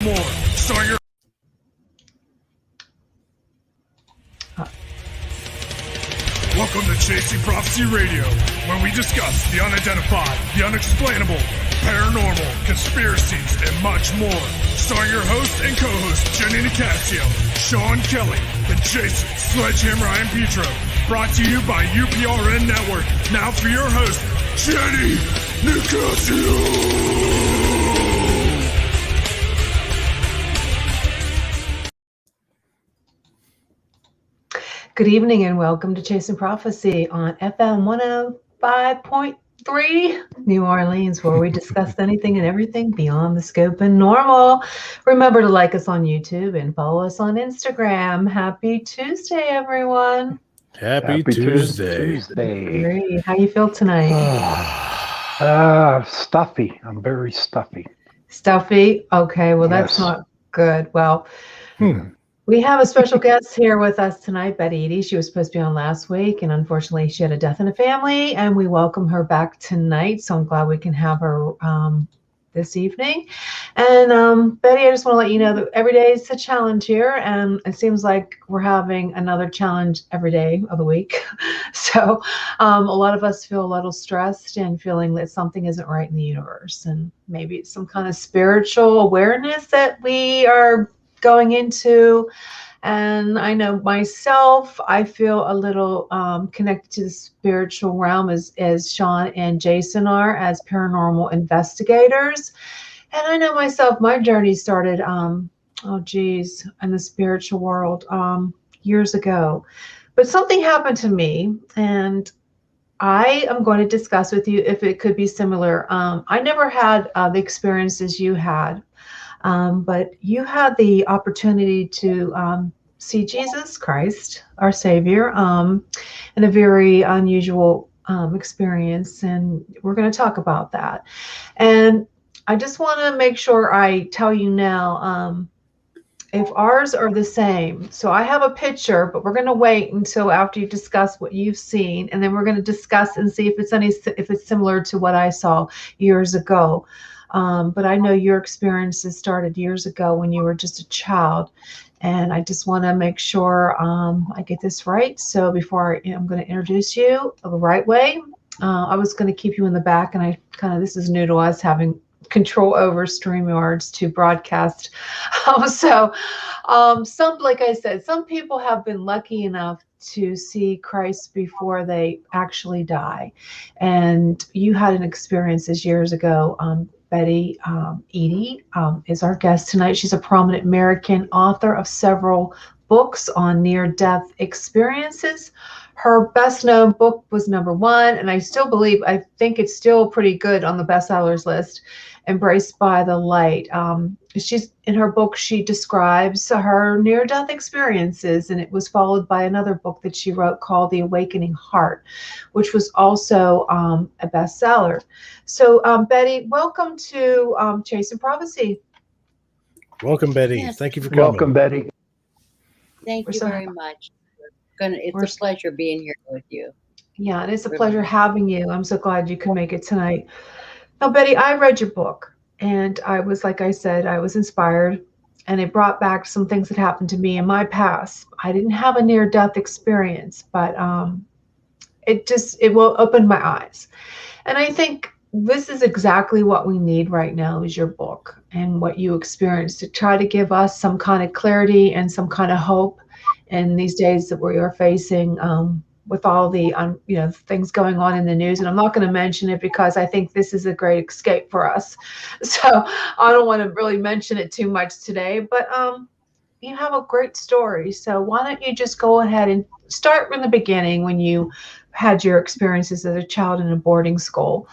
more. Start your... Welcome to Chasing Prophecy Radio, where we discuss the unidentified, the unexplainable, paranormal, conspiracies, and much more. Starring your host and co-host, Jenny Nicasio, Sean Kelly, and Jason Sledgehammer and Petro. Brought to you by UPRN Network. Now for your host, Jenny Nicasio. Good evening and welcome to Chasing Prophecy on FM 105.3 New Orleans, where we discuss anything and everything beyond the scope and normal. Remember to like us on YouTube and follow us on Instagram. Happy Tuesday, everyone. Happy Tuesday. Great. How you feel tonight? Stuffy. I'm very stuffy. Stuffy? Okay, well, that's not good. Well, we have a special guest here with us tonight, Eadie. She was supposed to be on last week, and unfortunately, she had a death in the family, and we welcome her back tonight. So I'm glad we can have her this evening. And Betty, I just want to let you know that every day is a challenge here, and it seems like we're having another challenge every day of the week. So a lot of us feel a little stressed and feeling that something isn't right in the universe, and maybe it's some kind of spiritual awareness that we are going into. And I know myself, I feel a little connected to the spiritual realm as Sean and Jason are as paranormal investigators. And I know myself, my journey started, in the spiritual world years ago. But something happened to me, and I am going to discuss with you if it could be similar. I never had the experiences you had. But you had the opportunity to see Jesus Christ, our Savior, in a very unusual experience, and we're going to talk about that. And I just want to make sure I tell you now if ours are the same. So I have a picture, but we're going to wait until after you discuss what you've seen, and then we're going to discuss and see if it's similar to what I saw years ago. But I know your experiences started years ago when you were just a child, and I just want to make sure I get this right. So before I'm going to introduce you the right way, I was going to keep you in the back, and this is new to us, having control over StreamYards to broadcast. Like I said, some people have been lucky enough to see Christ before they actually die, and you had an experience years ago. Betty Eadie is our guest tonight. She's a prominent American author of several books on near-death experiences. Her best-known book was #1, and I think it's still pretty good on the bestsellers list, Embraced by the Light. In her book, she describes her near-death experiences, and it was followed by another book that she wrote called The Awakening Heart, which was also a bestseller. So, Betty, welcome to Chasing Prophecy. Welcome, Betty. Yes. Thank you for coming. Welcome, Betty. Thank you very much. It's a pleasure being here with you. Yeah, and it's a pleasure having you. I'm so glad you can make it tonight. Now, Betty, I read your book, and I was, like I said, I was inspired, and it brought back some things that happened to me in my past. I didn't have a near-death experience, but it will open my eyes. And I think this is exactly what we need right now is your book and what you experienced to try to give us some kind of clarity and some kind of hope in these days that we are facing with all the things going on in the news. And I'm not going to mention it because I think this is a great escape for us. So I don't want to really mention it too much today, but you have a great story. So why don't you just go ahead and start from the beginning when you had your experiences as a child in a boarding school.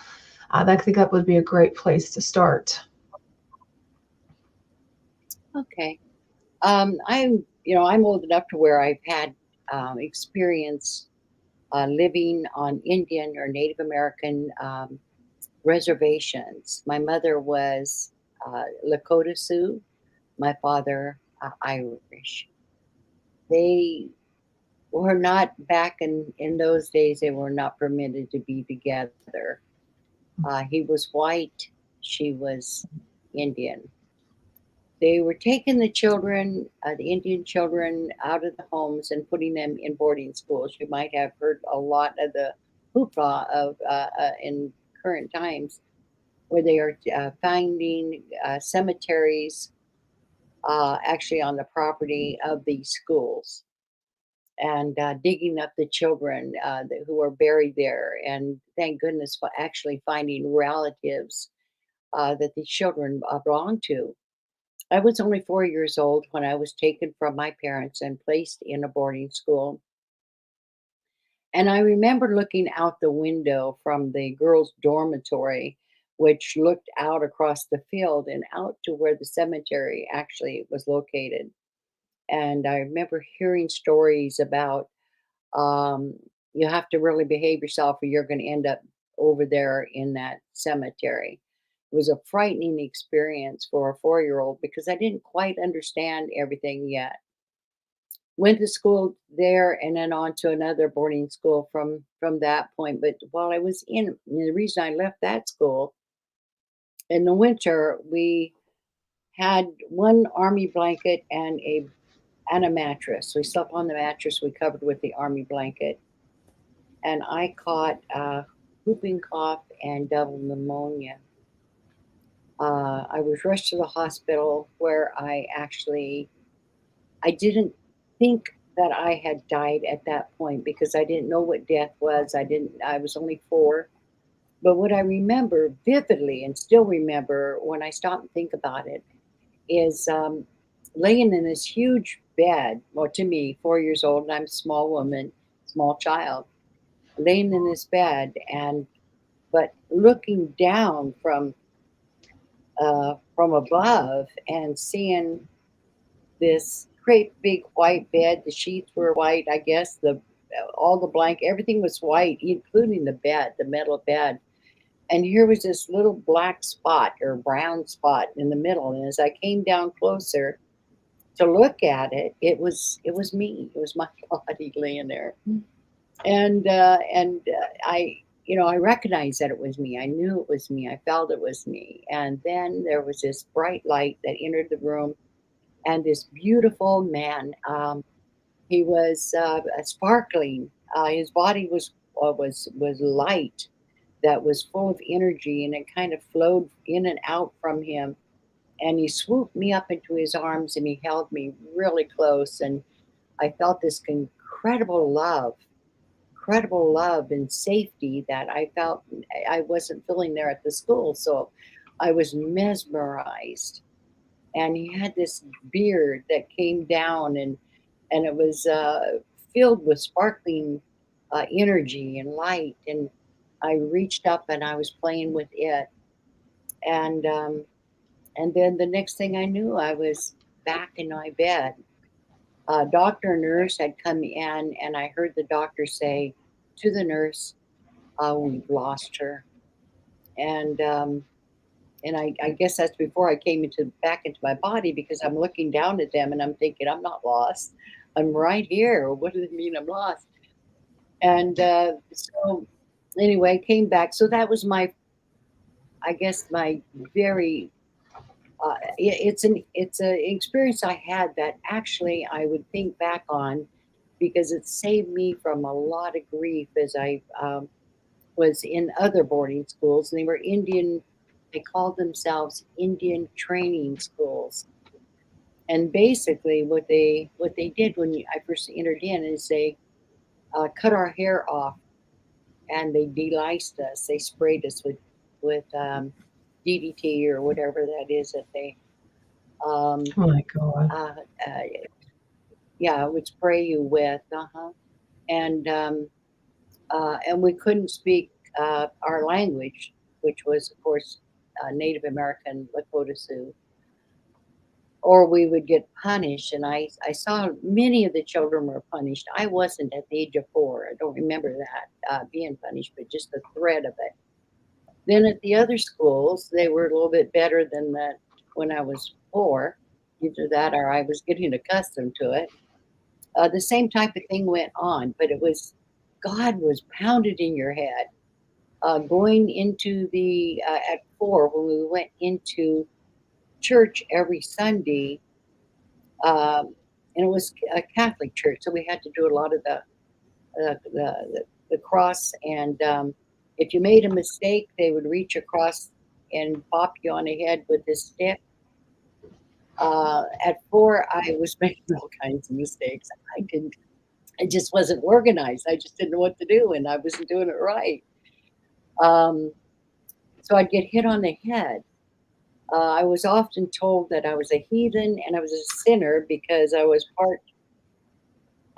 I think that would be a great place to start. Okay. I'm old enough to where I've had experience living on Indian or Native American reservations. My mother was Lakota Sioux, my father Irish. They were not, back in those days, they were not permitted to be together. He was white, she was Indian. They were taking the children, the Indian children, out of the homes and putting them in boarding schools. You might have heard a lot of the hoopla of in current times, where they are finding cemeteries actually on the property of these schools, and digging up the children who are buried there. And thank goodness for actually finding relatives that the children belong to. I was only 4 years old when I was taken from my parents and placed in a boarding school. And I remember looking out the window from the girls' dormitory, which looked out across the field and out to where the cemetery actually was located. And I remember hearing stories about um, you have to really behave yourself or you're going to end up over there in that cemetery. It was a frightening experience for a 4 year old because I didn't quite understand everything yet. Went to school there and then on to another boarding school from that point. But while I was in, the reason I left that school in the winter, we had one army blanket and a mattress. We slept on the mattress. We covered with the army blanket, and I caught whooping cough and double pneumonia. I was rushed to the hospital where I didn't think that I had died at that point because I didn't know what death was. I was only 4. But what I remember vividly and still remember when I stop and think about it is laying in this huge bed. Well, to me, 4 years old, and I'm a small woman, small child, laying in this bed but looking down from above and seeing this great big white bed. The sheets were white, I guess. The all the blanket, everything was white, including the bed, the metal bed. And here was this little black spot or brown spot in the middle. And as I came down closer to look at it, it was me. It was my body laying there. And I recognized that it was me. I knew it was me. I felt it was me. And then there was this bright light that entered the room, and this beautiful man. He was sparkling. His body was light, that was full of energy, and it kind of flowed in and out from him. And he swooped me up into his arms, and he held me really close, and I felt this incredible love and safety that I felt I wasn't feeling there at the school. So I was mesmerized. And he had this beard that came down, and it was filled with sparkling energy and light. And I reached up and I was playing with it. And and then the next thing I knew, I was back in my bed. Doctor and nurse had come in, and I heard the doctor say to the nurse, "We've lost her." And I guess that's before I came back into my body, because I'm looking down at them and I'm thinking, I'm not lost. I'm right here. What does it mean I'm lost? And so anyway, I came back. So that was I guess my very it's an experience I had that actually I would think back on, because it saved me from a lot of grief as I was in other boarding schools, and they were Indian. They called themselves Indian training schools, and basically what they did when I first entered in is they cut our hair off, and they deliced us. They sprayed us with DDT or whatever that is that they um, Oh my God. uh, uh, yeah, would spray you with. And and we couldn't speak our language, which was, of course, Native American Lakota Sioux, or we would get punished. And I saw many of the children were punished. I wasn't at the age of 4. I don't remember that being punished, but just the threat of it. Then at the other schools, they were a little bit better than that when I was 4. Either that or I was getting accustomed to it. The same type of thing went on, but God was pounded in your head. Going into at 4, when we went into church every Sunday, and it was a Catholic church, so we had to do a lot of the cross. And if you made a mistake, they would reach across and pop you on the head with this stick. At 4, I was making all kinds of mistakes. I just wasn't organized. I just didn't know what to do, and I wasn't doing it right. So I'd get hit on the head. I was often told that I was a heathen and I was a sinner because I was part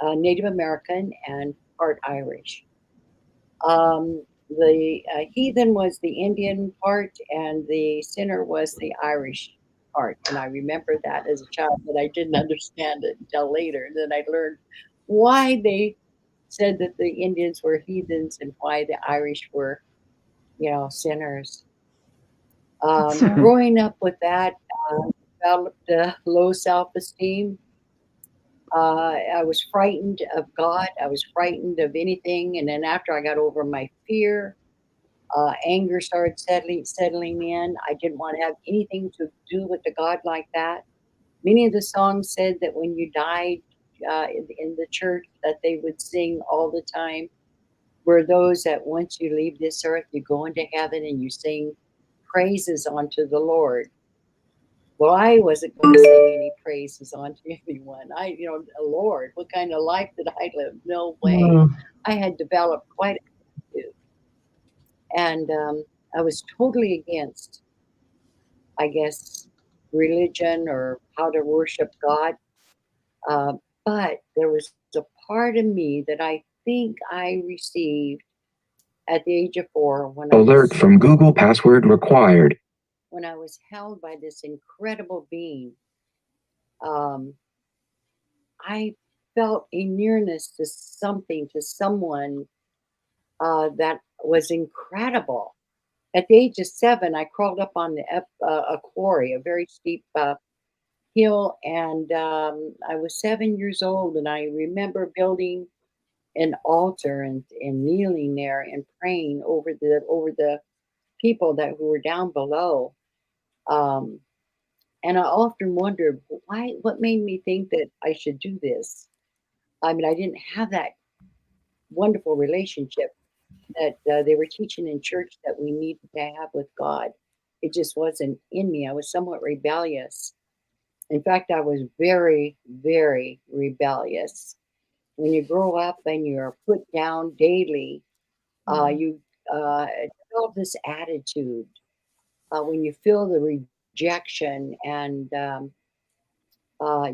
Native American and part Irish. The heathen was the Indian part, and the sinner was the Irish part. And I remember that as a child, but I didn't understand it until later. Then I learned why they said that the Indians were heathens and why the Irish were, sinners. Growing up with that, developed low self-esteem. I was frightened of God. I was frightened of anything. And then after I got over my fear, anger started settling in. I didn't want to have anything to do with a God like that. Many of the songs said that when you died in the church that they would sing all the time were those that once you leave this earth, you go into heaven and you sing praises unto the Lord. Well, I wasn't going to sing any praises onto anyone. Lord, what kind of life did I live? No way. I had developed quite a attitude. And I was totally against, I guess, religion or how to worship God. But there was a part of me that I think I received at the age of 4 when Alert from Google, password required. When I was held by this incredible being. I felt a nearness to something, to someone that was incredible. At the age of 7, I crawled up on a quarry, a very steep hill, and I was 7 years old, and I remember building an altar and kneeling there and praying over the people who were down below. And I often wondered what made me think that I should do this. I mean, I didn't have that wonderful relationship that they were teaching in church that we needed to have with God. It just wasn't in me. I was somewhat rebellious. In fact, I was very, very rebellious. When you grow up and you're put down daily, you develop this attitude. When you feel the rejection and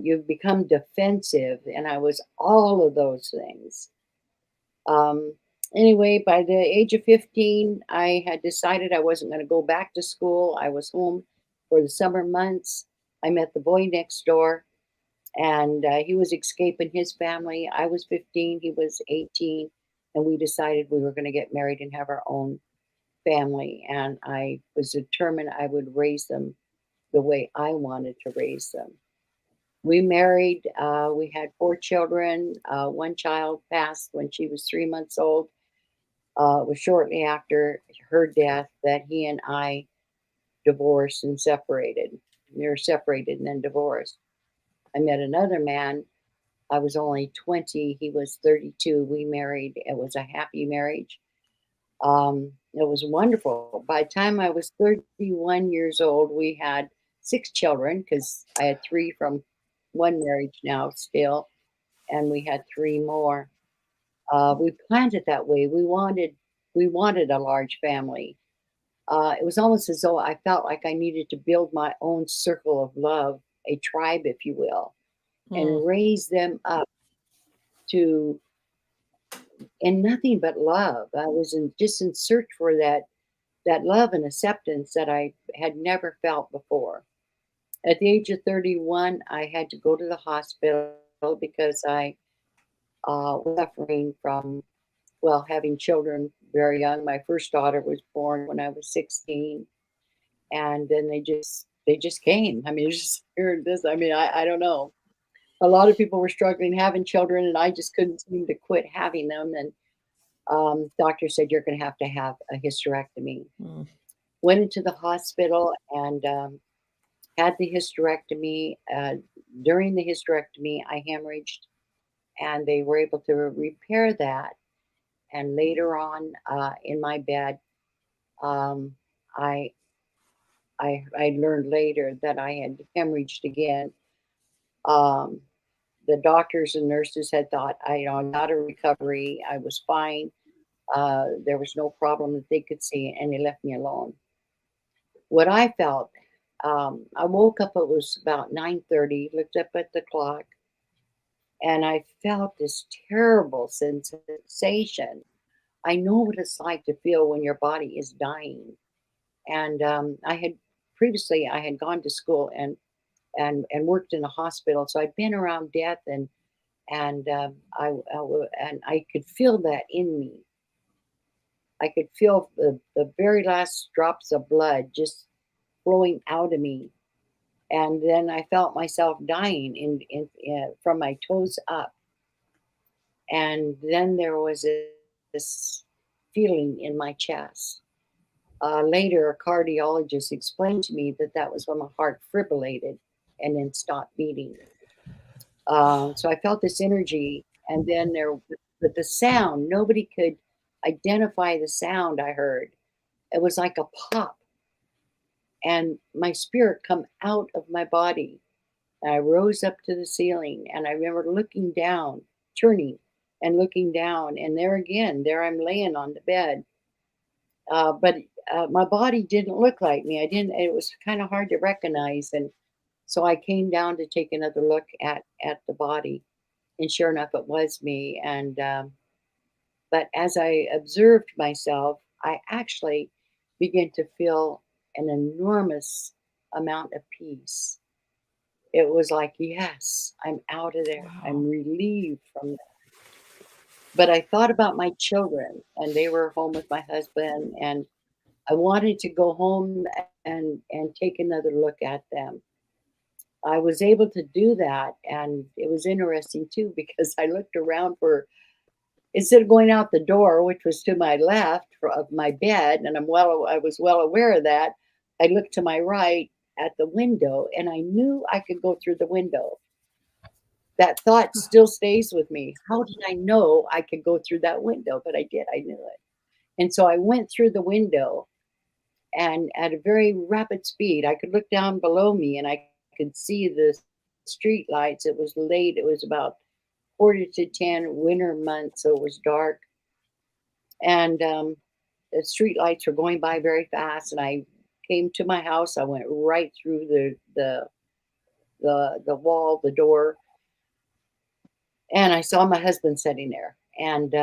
you become defensive, and I was all of those things. Anyway, by the age of 15, I had decided I wasn't going to go back to school. I was home for the summer months. I met the boy next door, and he was escaping his family. I was 15, he was 18, and we decided we were going to get married and have our own family. And I was determined I would raise them the way I wanted to raise them. We married, we had 4 children. One child passed when she was 3 months old. It was shortly after her death that he and I divorced and separated. We were separated and then divorced. I met another man. I was only 20. He was 32. We married. It was a happy marriage. It was wonderful. By the time I was 31 years old, we had 6 children because I had 3 from one marriage now still, and we had 3 more. We planned it that way. We wanted a large family. It was almost as though I felt like I needed to build my own circle of love, a tribe, if you will, and raise them up to in nothing but love. I was just in search for that love and acceptance that I had never felt before. At the age of 31, I had to go to the hospital because I was suffering from, having children very young. My first daughter was born when I was 16, and then they just came. I mean, it's just hearing this. I mean, I don't know. A lot of people were struggling having children, and I just couldn't seem to quit having them. And doctor said, you're going to have a hysterectomy. Went into the hospital, and had the hysterectomy. During the hysterectomy, I hemorrhaged, and they were able to repair that. And later on, in my bed, um, I, I learned later that I had hemorrhaged again. Um, the doctors and nurses had thought I got a recovery. I was fine. There was no problem that they could see, and they left me alone. What I felt, I woke up. It was about 9:30. Looked up at the clock, and I felt this terrible sensation. I know what it's like to feel when your body is dying. And I had gone to school and worked in a hospital, so I'd been around death, and I could feel that in me. I could feel the very last drops of blood just flowing out of me, and then I felt myself dying from my toes up, and then there was this feeling in my chest. Later, a cardiologist explained to me that that was when my heart fibrillated and then stopped beating. So I felt this energy, and then but the sound, nobody could identify the sound I heard. It was like a pop, and my spirit come out of my body. And I rose up to the ceiling, and I remember looking down, turning and looking down, and there again, there I'm laying on the bed. But my body didn't look like me. I didn't. It was kind of hard to recognize, and so I came down to take another look at the body, and sure enough, it was me. And but as I observed myself, I actually began to feel an enormous amount of peace. It was like, yes, I'm out of there. I'm relieved from that. But I thought about my children, and they were home with my husband, and I wanted to go home and take another look at them. I was able to do that, and it was interesting too because I looked around for instead of going out the door, which was to my left of my bed, and I was well aware of that. I looked to my right at the window, and I knew I could go through the window. That thought still stays with me. How did I know I could go through that window? But I did. I knew it, and so I went through the window, and at a very rapid speed, I could look down below me, and I could see the street lights. It was late. It was about quarter to 10, winter month, so it was dark, and the street lights were going by very fast. And I came to my house. I went right through the wall, the door, and I saw my husband sitting there. And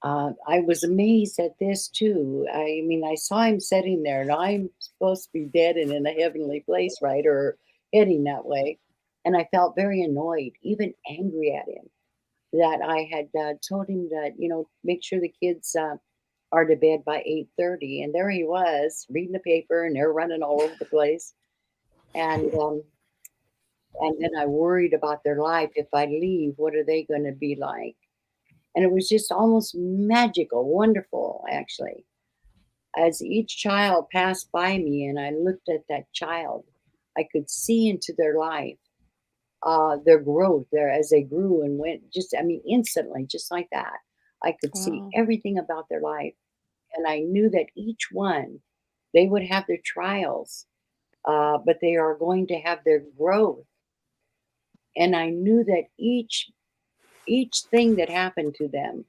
I was amazed at this too. I mean, I saw him sitting there, and I'm supposed to be dead and in a heavenly place, right, or heading that way. And I felt very annoyed, even angry at him, that I had told him that make sure the kids are to bed by 8:30, and there he was reading the paper, and they're running all over the place, and then I worried about their life. If I leave, what are they going to be like? And it was just almost magical, wonderful, actually. As each child passed by me and I looked at that child, I could see into their life, their growth, as they grew and went, instantly, just like that. I could see everything about their life. And I knew that each one, they would have their trials, but they are going to have their growth. And I knew that each thing that happened to them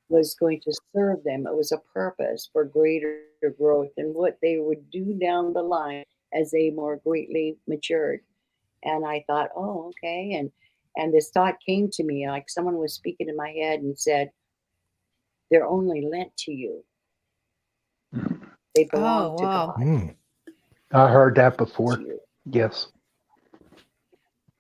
was going to serve them. It was a purpose for greater growth and what they would do down the line as they more greatly matured. And I thought, oh, okay. And this thought came to me, like someone was speaking in my head and said, they're only lent to you. They belong to God. I heard that before. Yes.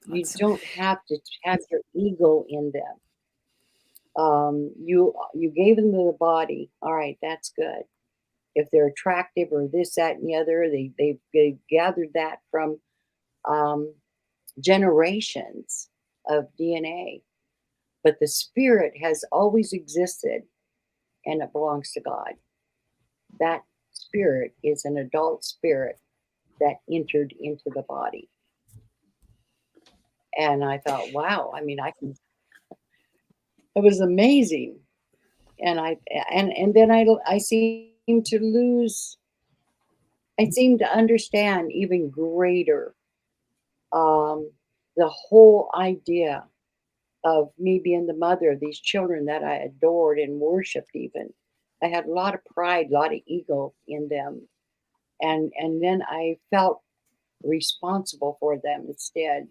You don't have to have your ego in them. You gave them the body. All right, that's good. If they're attractive or this, that, and the other, they gathered that from generations of DNA. But the spirit has always existed, and it belongs to God. That spirit is an adult spirit, that entered into the body. And I thought, wow, I mean, it was amazing. And then I seemed to lose, I seemed to understand even greater the whole idea of me being the mother of these children that I adored and worshiped even. I had a lot of pride, a lot of ego in them. And then I felt responsible for them instead.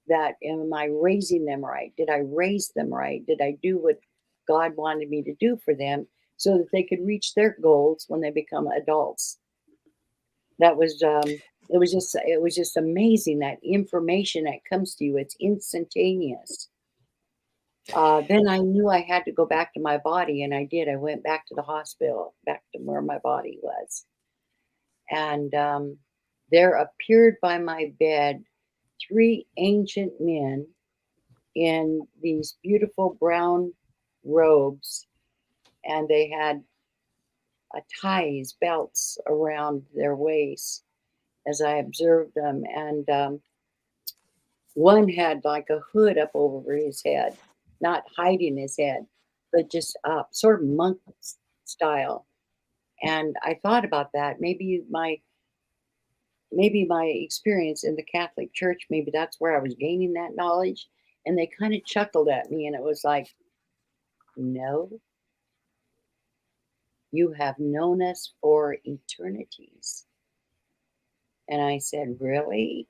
That am I raising them right? Did I raise them right? Did I do what God wanted me to do for them so that they could reach their goals when they become adults? That was it was just amazing, that information that comes to you. It's instantaneous. Then I knew I had to go back to my body, and I did. I went back to the hospital, back to where my body was. And there appeared by my bed 3 ancient men in these beautiful brown robes, and they had ties, belts around their waists as I observed them. And one had like a hood up over his head, not hiding his head, but just up, sort of monk style. And I thought about that. Maybe my experience in the Catholic Church, maybe that's where I was gaining that knowledge. And they kind of chuckled at me, and it was like, no, you have known us for eternities. And I said, really?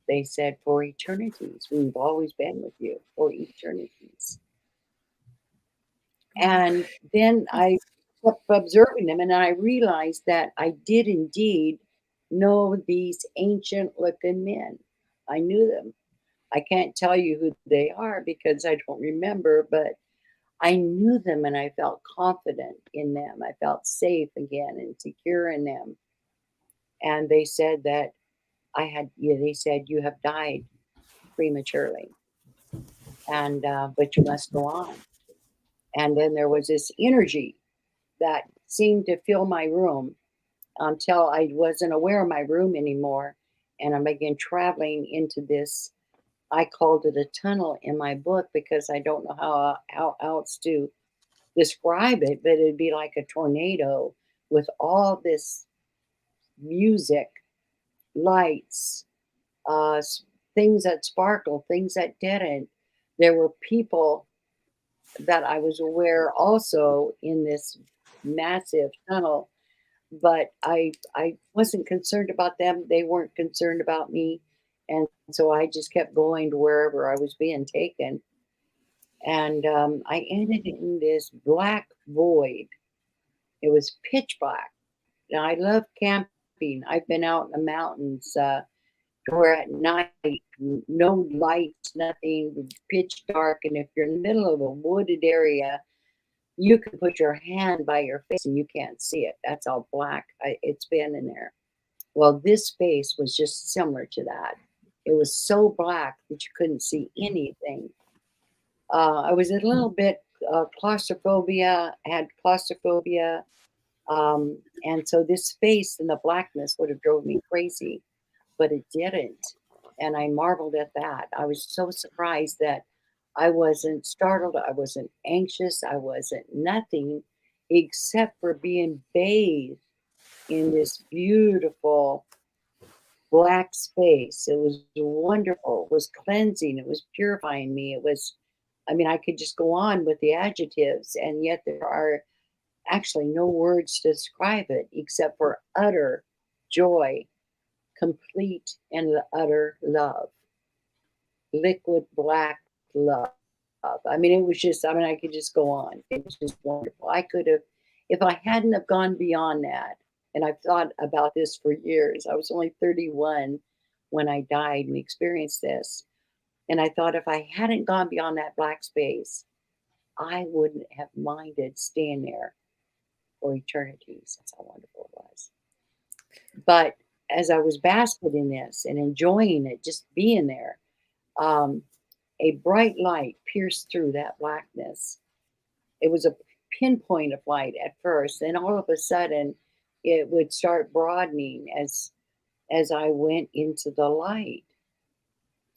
They said, for eternities. We've always been with you for eternities. And then I kept observing them, and I realized that I did indeed know these ancient looking men. I knew them. I can't tell you who they are because I don't remember, but I knew them and I felt confident in them. I felt safe again and secure in them. And they said that they said, you have died prematurely, and but you must go on. And then there was this energy that seemed to fill my room until I wasn't aware of my room anymore. And I began traveling into this. I called it a tunnel in my book because I don't know how else to describe it, but it'd be like a tornado with all this music, lights, things that sparkle, things that didn't. There were people that I was aware also in this massive tunnel, but I wasn't concerned about them. They weren't concerned about me. And so I just kept going to wherever I was being taken. And I ended in this black void. It was pitch black. Now, I love camping. I've been out in the mountains where at night, no lights, nothing, pitch dark. And if you're in the middle of a wooded area, you can put your hand by your face and you can't see it. That's how black it's been in there. Well, this space was just similar to that. It was so black that you couldn't see anything. I was a little bit claustrophobia, had claustrophobia. And so this space and the blackness would have drove me crazy, but it didn't. And I marveled at that. I was so surprised that I wasn't startled. I wasn't anxious. I wasn't nothing except for being bathed in this beautiful black space. It was wonderful. It was cleansing. It was purifying me. It was, I mean, I could just go on with the adjectives, and yet there are actually no words to describe it except for utter joy, complete and utter love, liquid black love. I mean, it was just, I mean, I could just go on. It was just wonderful. I could have, if I hadn't have gone beyond that, and I've thought about this for years. I was only 31 when I died and experienced this. And I thought if I hadn't gone beyond that black space, I wouldn't have minded staying there for eternities. That's how wonderful it was. But as I was basking in this and enjoying it, just being there, a bright light pierced through that blackness. It was a pinpoint of light at first, and all of a sudden it would start broadening as I went into the light.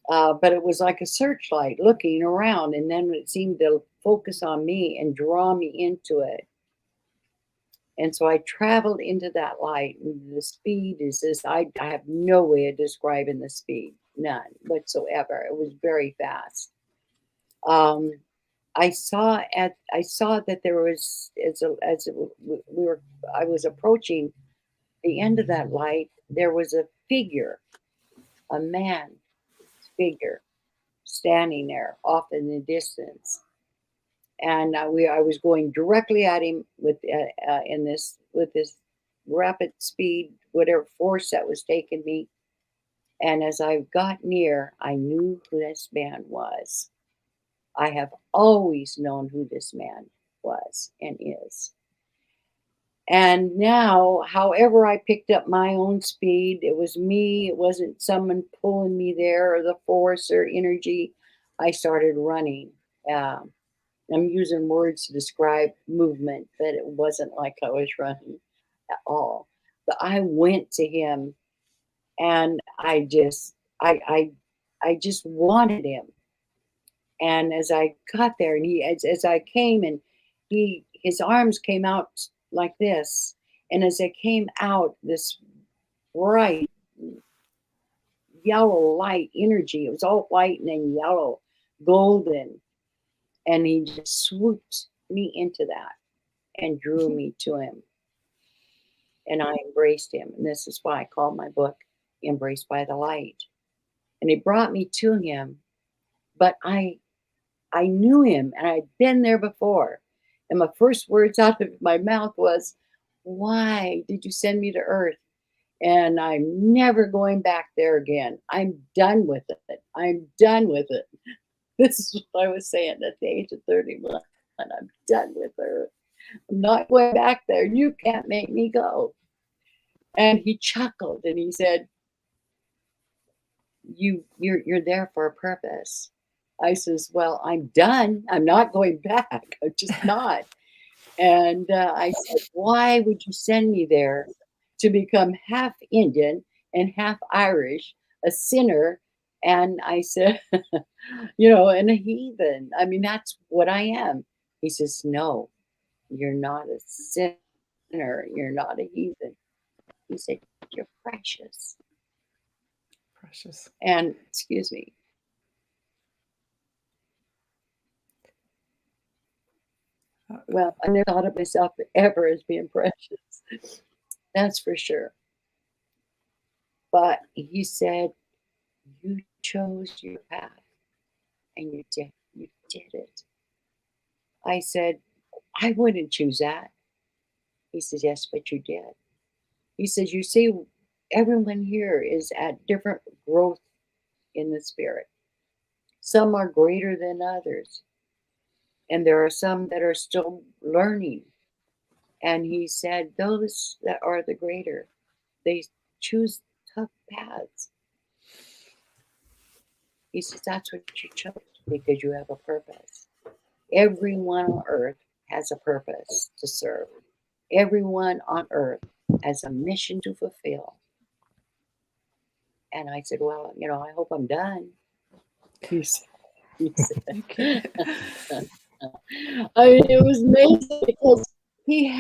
But it was like a searchlight looking around, and then it seemed to focus on me and draw me into it. And so I traveled into that light, and the speed is this. I have no way of describing the speed, none whatsoever. It was very fast. I saw that there was, I was approaching the end of that light, there was a figure, a man figure, standing there off in the distance. And I was going directly at him with this rapid speed, whatever force that was taking me. And as I got near, I knew who this man was. I have always known who this man was and is. And now, however I picked up my own speed, it was me. It wasn't someone pulling me there or the force or energy. I started running. I'm using words to describe movement, but it wasn't like I was running at all. But I went to him, and I just wanted him. And as I got there, and as I came, and his arms came out like this, and as I came out, this bright yellow light energy. It was all white and then yellow, golden. And he just swooped me into that and drew me to him. And I embraced him. And this is why I call my book Embraced by the Light. And he brought me to him. But I knew him, and I'd been there before. And my first words out of my mouth was, "Why did you send me to Earth? And I'm never going back there again. I'm done with it. I'm done with it." This is what I was saying at the age of 31. And I'm done with her. I'm not going back there. You can't make me go. And he chuckled and he said, You're there for a purpose. I says, "Well, I'm done. I'm not going back. I'm just not." And I said, "Why would you send me there to become half Indian and half Irish, a sinner?" And I said, and a heathen. I mean, that's what I am. He says, "No, you're not a sinner. You're not a heathen." He said, "You're precious." Precious. And excuse me. Well, I never thought of myself ever as being precious. That's for sure. But he said, "You chose your path, and you did it." I said, "I wouldn't choose that." He says, "Yes, but you did." He says, "You see, everyone here is at different growth in the spirit. Some are greater than others. And there are some that are still learning." And he said, those that are the greater, they choose tough paths. He says, "That's what you chose because you have a purpose. Everyone on earth has a purpose to serve. Everyone on earth has a mission to fulfill." And I said, "Well, I hope I'm done." He said, I mean, it was amazing because he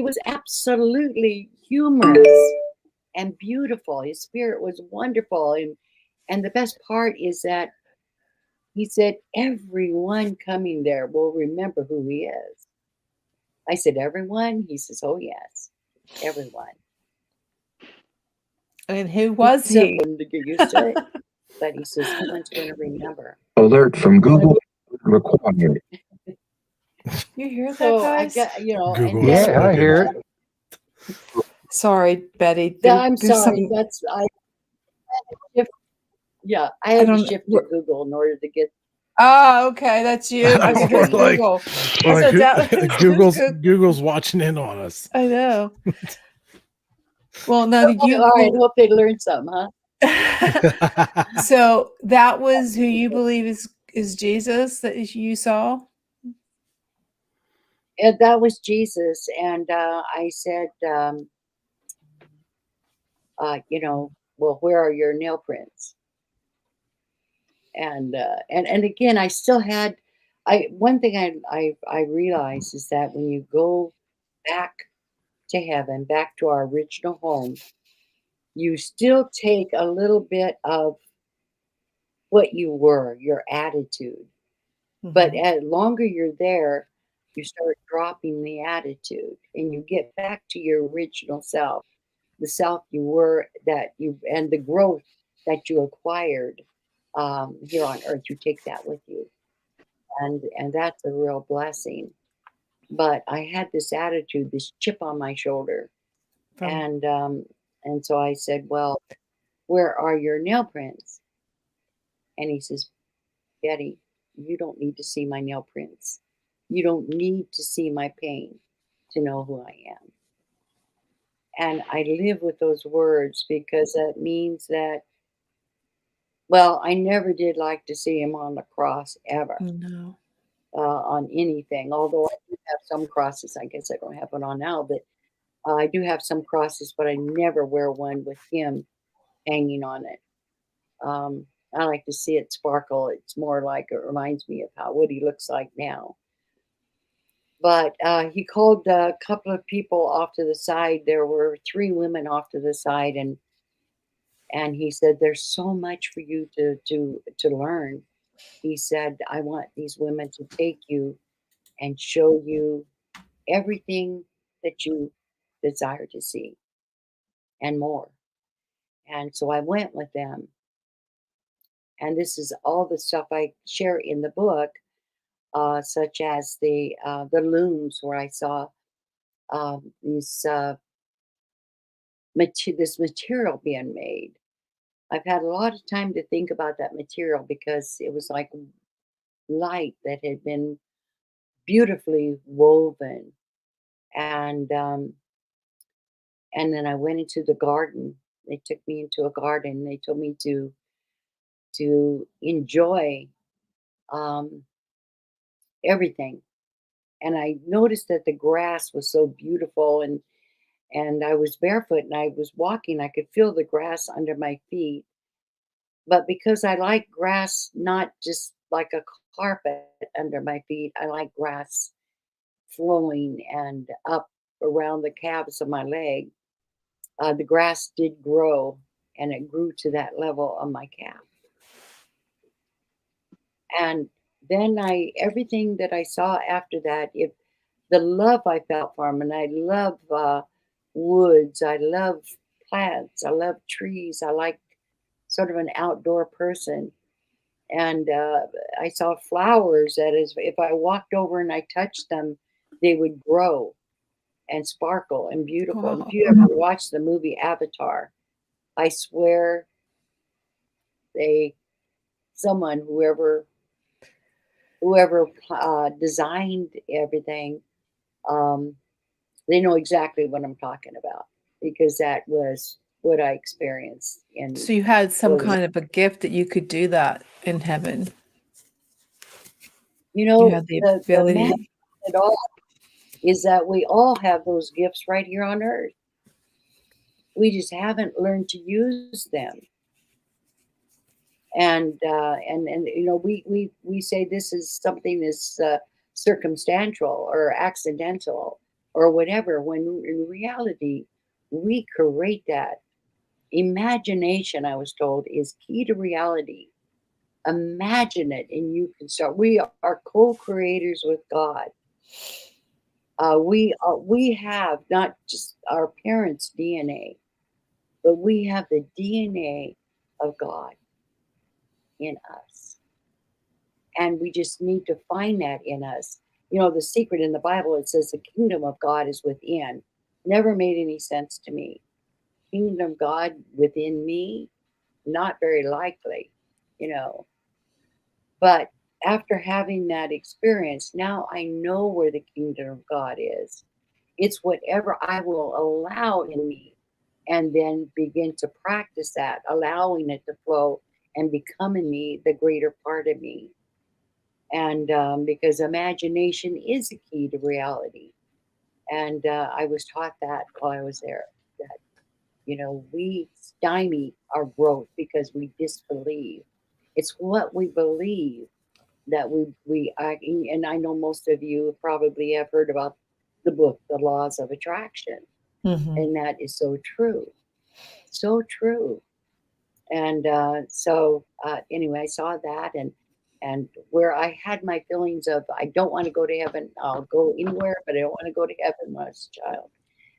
was absolutely humorous and beautiful. His spirit was wonderful. And the best part is that he said, "Everyone coming there will remember who he is." I said, "Everyone?" He says, "Oh, yes, everyone." And who was he? Someone to get used to it. But he says, "Someone's going to remember." Alert from Google required. You hear that, So guys? Google and has Yeah, I hear it. Sorry, Betty. I'm There's sorry. some- I had to don't- shift to Google in order to get. Oh, okay, that's you. I was We're like- Google. We're So like, that- Google's watching in on us. I know. Well, now you. All right, hope they learned something, huh? So that was who you believe is Jesus that you saw? And that was Jesus. And I said, well, where are your nail prints? And again, I still had, one thing I realized is that when you go back to heaven, back to our original home, you still take a little bit of what you were, your attitude. But as longer you're there, you start dropping the attitude and you get back to your original self, the self you were, and the growth that you acquired here on earth. You take that with you. And that's a real blessing. But I had this attitude, this chip on my shoulder. And so I said, well, where are your nail prints? And he says, Betty, you don't need to see my nail prints. You don't need to see my pain to know who I am. And I live with those words because that means that, well, I never did like to see him on the cross ever. No. On anything, although I do have some crosses. I guess I don't have one on now, but I do have some crosses, but I never wear one with him hanging on it. I like to see it sparkle. It's more like, it reminds me of what he looks like now. But he called a couple of people off to the side. There were 3 women off to the side, and he said, "There's so much for you to learn." He said, "I want these women to take you and show you everything that you desire to see and more." And so I went with them. And this is all the stuff I share in the book, such as the looms where I saw this material being made. I've had a lot of time to think about that material because it was like light that had been beautifully woven. And then I went into the garden. They took me into a garden. They told me to enjoy everything. And I noticed that the grass was so beautiful, and I was barefoot and I was walking. I could feel the grass under my feet. But because I like grass, not just like a carpet under my feet, I like grass flowing and up around the calves of my leg. The grass did grow, and it grew to that level on my calf. And then everything that I saw after that, if the love I felt for him, and I love woods, I love plants, I love trees, I like sort of an outdoor person. And I saw flowers that is, if I walked over and I touched them, they would grow and sparkle and beautiful. And Wow. if you ever watched the movie Avatar, I swear whoever designed everything, they know exactly what I'm talking about because that was what I experienced. So you had some kind of a gift that you could do that in heaven. You had the the ability. magic of it all is that we all have those gifts right here on earth. We just haven't learned to use them. And we say this is something that's circumstantial or accidental or whatever, when in reality we create that. Imagination, I was told, is key to reality. Imagine it and you can start. We are co-creators with God. We have not just our parents' DNA, but we have the DNA of God in us. And we just need to find that in us. The secret in the Bible, it says the kingdom of God is within. Never made any sense to me. Kingdom of God within me, not very likely, But after having that experience, now I know where the kingdom of God is. It's whatever I will allow in me and then begin to practice that, allowing it to flow and become in me the greater part of me. And because imagination is the key to reality. And I was taught that while I was there, that we stymie our growth because we disbelieve. It's what we believe that and I know most of you probably have heard about the book, The Laws of Attraction. Mhm. And that is so true. So true. And anyway, I saw that, and where I had my feelings of I don't want to go to heaven. I'll go anywhere, but I don't want to go to heaven when I was a child,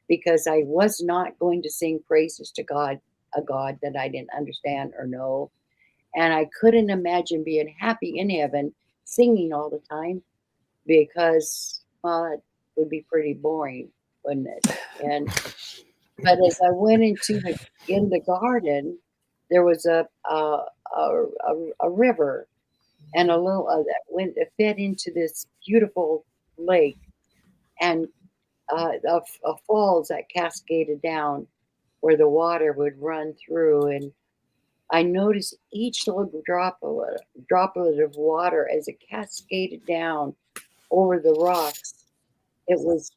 because I was not going to sing praises to God, a God that I didn't understand or know. And I couldn't imagine being happy in heaven singing all the time, because, well, it would be pretty boring, wouldn't it? But as I went in the garden, there was a river, and a little that fed into this beautiful lake, and a falls that cascaded down where the water would run through. And I noticed each little droplet of water as it cascaded down over the rocks. It was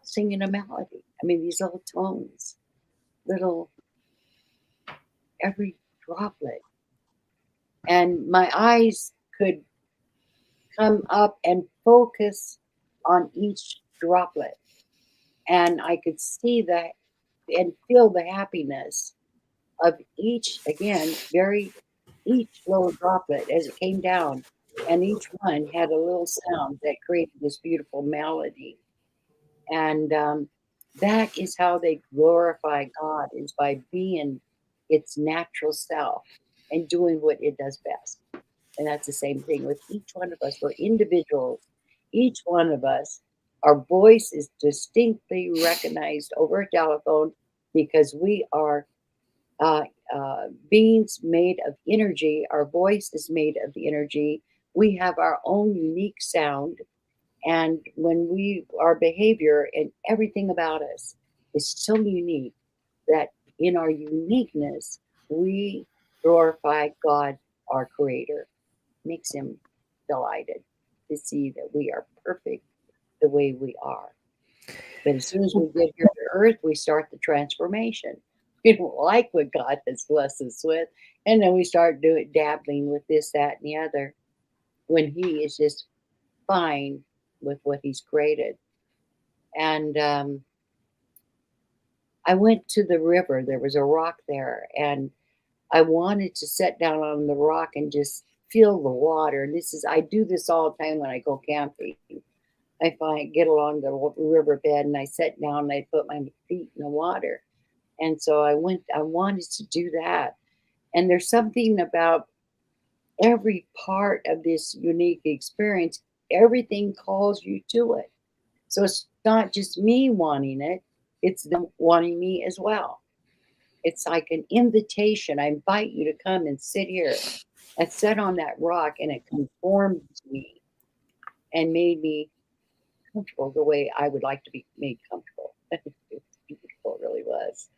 singing a melody. I mean, these little tones, little every droplet. And my eyes could come up and focus on each droplet. And I could see that and feel the happiness of each, again, each little droplet as it came down. And each one had a little sound that created this beautiful melody. And that is how they glorify God, is by being its natural self and doing what it does best. And that's the same thing with each one of us. We're individuals. Each one of us, our voice is distinctly recognized over a telephone, because we are beings made of energy. Our voice is made of the energy. We have our own unique sound. And when our behavior and everything about us is so unique, that in our uniqueness, we glorify God, our creator, makes him delighted to see that we are perfect the way we are. But as soon as we get here to earth, we start the transformation. We don't like what God has blessed us with. And then we start dabbling with this, that, and the other, when he is just fine with what he's created. And I went to the river. There was a rock there, and I wanted to sit down on the rock and just feel the water. And I do this all the time when I go camping. Get along the riverbed, and I sit down and I put my feet in the water. And so I wanted to do that. And there's something about every part of this unique experience, everything calls you to it. So it's not just me wanting it, it's them wanting me as well. It's like an invitation. I invite you to come and sit here. I sat on that rock, and it conformed to me and made me comfortable the way I would like to be made comfortable. It was beautiful, it really was.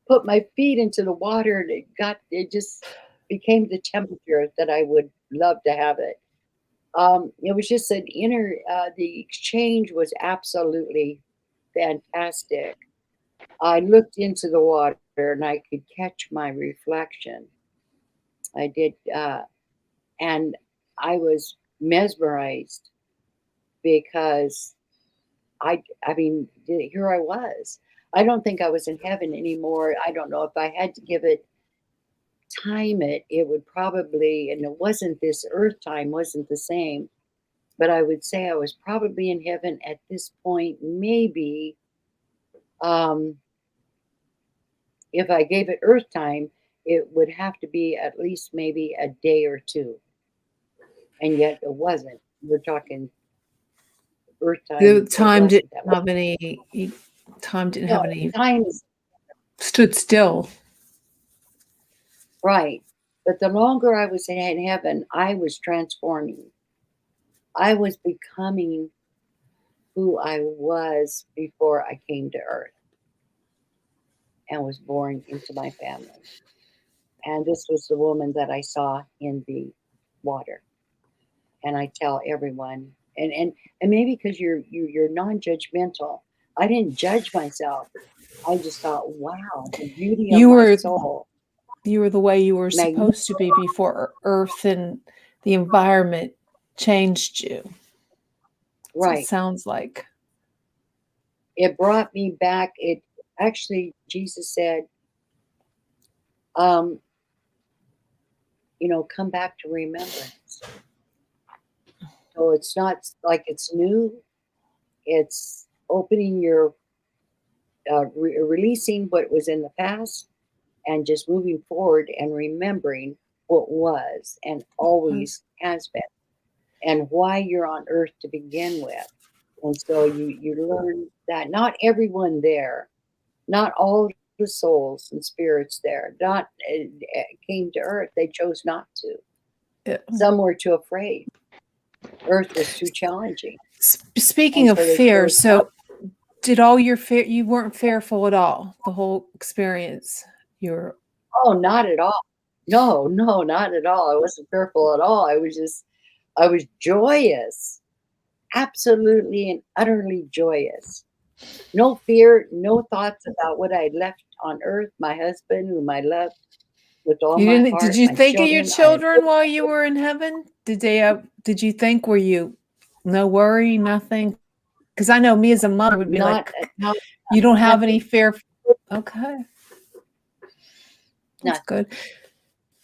Put my feet into the water, and it just became the temperature that I would love to have it. It was just the exchange was absolutely fantastic. I looked into the water, and I could catch my reflection. I did, and I was mesmerized, because here I was. I don't think I was in heaven anymore. I don't know if I had to time it would probably, and it wasn't this earth time, wasn't the same, but I would say I was probably in heaven at this point. Maybe if I gave it earth time, it would have to be at least maybe a day or two. And yet it wasn't. We're talking earth time. The time didn't have any. Time didn't have any. Time stood still. Right. But the longer I was in heaven, I was transforming. I was becoming who I was before I came to earth and was born into my family. And this was the woman that I saw in the water. And I tell everyone, and maybe because you're non-judgmental, I didn't judge myself. I just thought, wow, the beauty of You my were soul. you were the way you were Magnificent. supposed to be before Earth and the environment changed you. So it Right. sounds like. It brought me back. It actually, Jesus said, come back to remembrance. So it's not like it's new. It's opening your, releasing what was in the past and just moving forward and remembering what was and always has been and why you're on earth to begin with. And so you learn that not everyone there, not all the souls and spirits there, not came to earth. They chose not to. Yeah. Some were too afraid. Earth was too challenging. Speaking of so they fear, chose so did all your fear, you weren't fearful at all, the whole experience? You're Oh, not at all. No, not at all. I wasn't fearful at all. I was joyous, absolutely and utterly joyous. No fear, no thoughts about what I left on earth, my husband, whom I loved with all you my didn't did heart, you my think of your children. children while you were in heaven? Did you think, were you no worry, nothing? Because I know me as a mother would be Not, like, not you don't have nothing, any fear. Okay. That's nothing. good.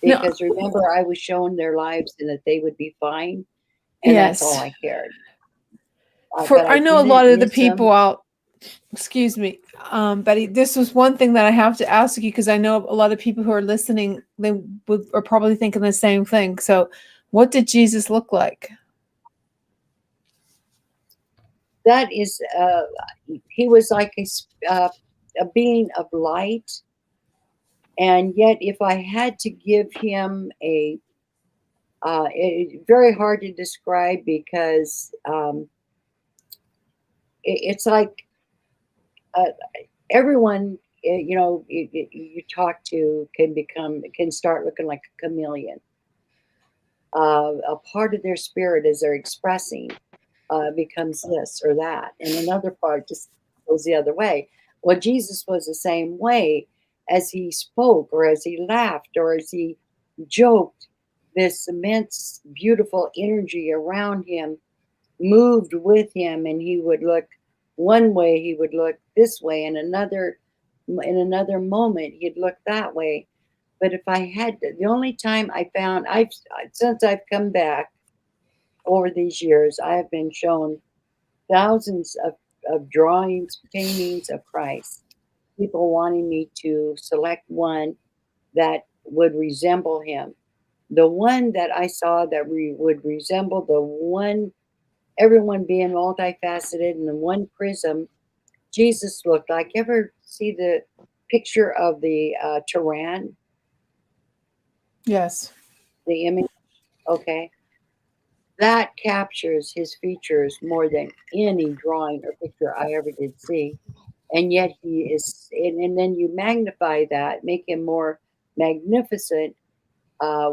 No, Because remember, I was shown their lives and that they would be fine, and that's all yes. I cared. For But I I know a lot didn't of the miss them. people out, excuse me, Betty, this was one thing that I have to ask you because I know a lot of people who are listening, are probably thinking the same thing. So what did Jesus look like? That is, he was like a being of light. And yet, if I had to give him it's very hard to describe because it's like uh, everyone, you talk to can start looking like a chameleon. A part of their spirit as they're expressing becomes this or that, and another part just goes the other way. Well, Jesus was the same way as he spoke, or as he laughed, or as he joked. This immense, beautiful energy around him moved with him, and he would look one way, he would look this way, and in another moment, he'd look that way. But if I had to, the only time I found, since I've come back over these years, I have been shown thousands of drawings, paintings of Christ, people wanting me to select one that would resemble him. The one that I saw that would resemble the one, everyone being multifaceted in the one prism, Jesus looked like. Ever see the picture of the Turan, Yes. the image? Okay. That captures his features more than any drawing or picture I ever did see. And yet he is, and then you magnify that, make him more magnificent,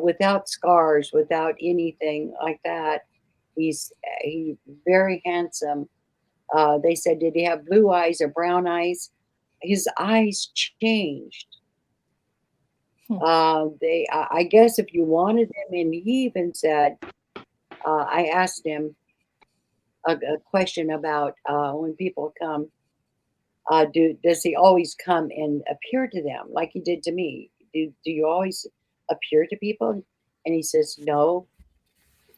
without scars, without anything like that. He's very handsome. They said, did he have blue eyes or brown eyes? His eyes changed. I guess if you wanted him, and he even said, I asked him a question about when people come, does he always come and appear to them like he did to me? Do you always appear to people? And he says, no.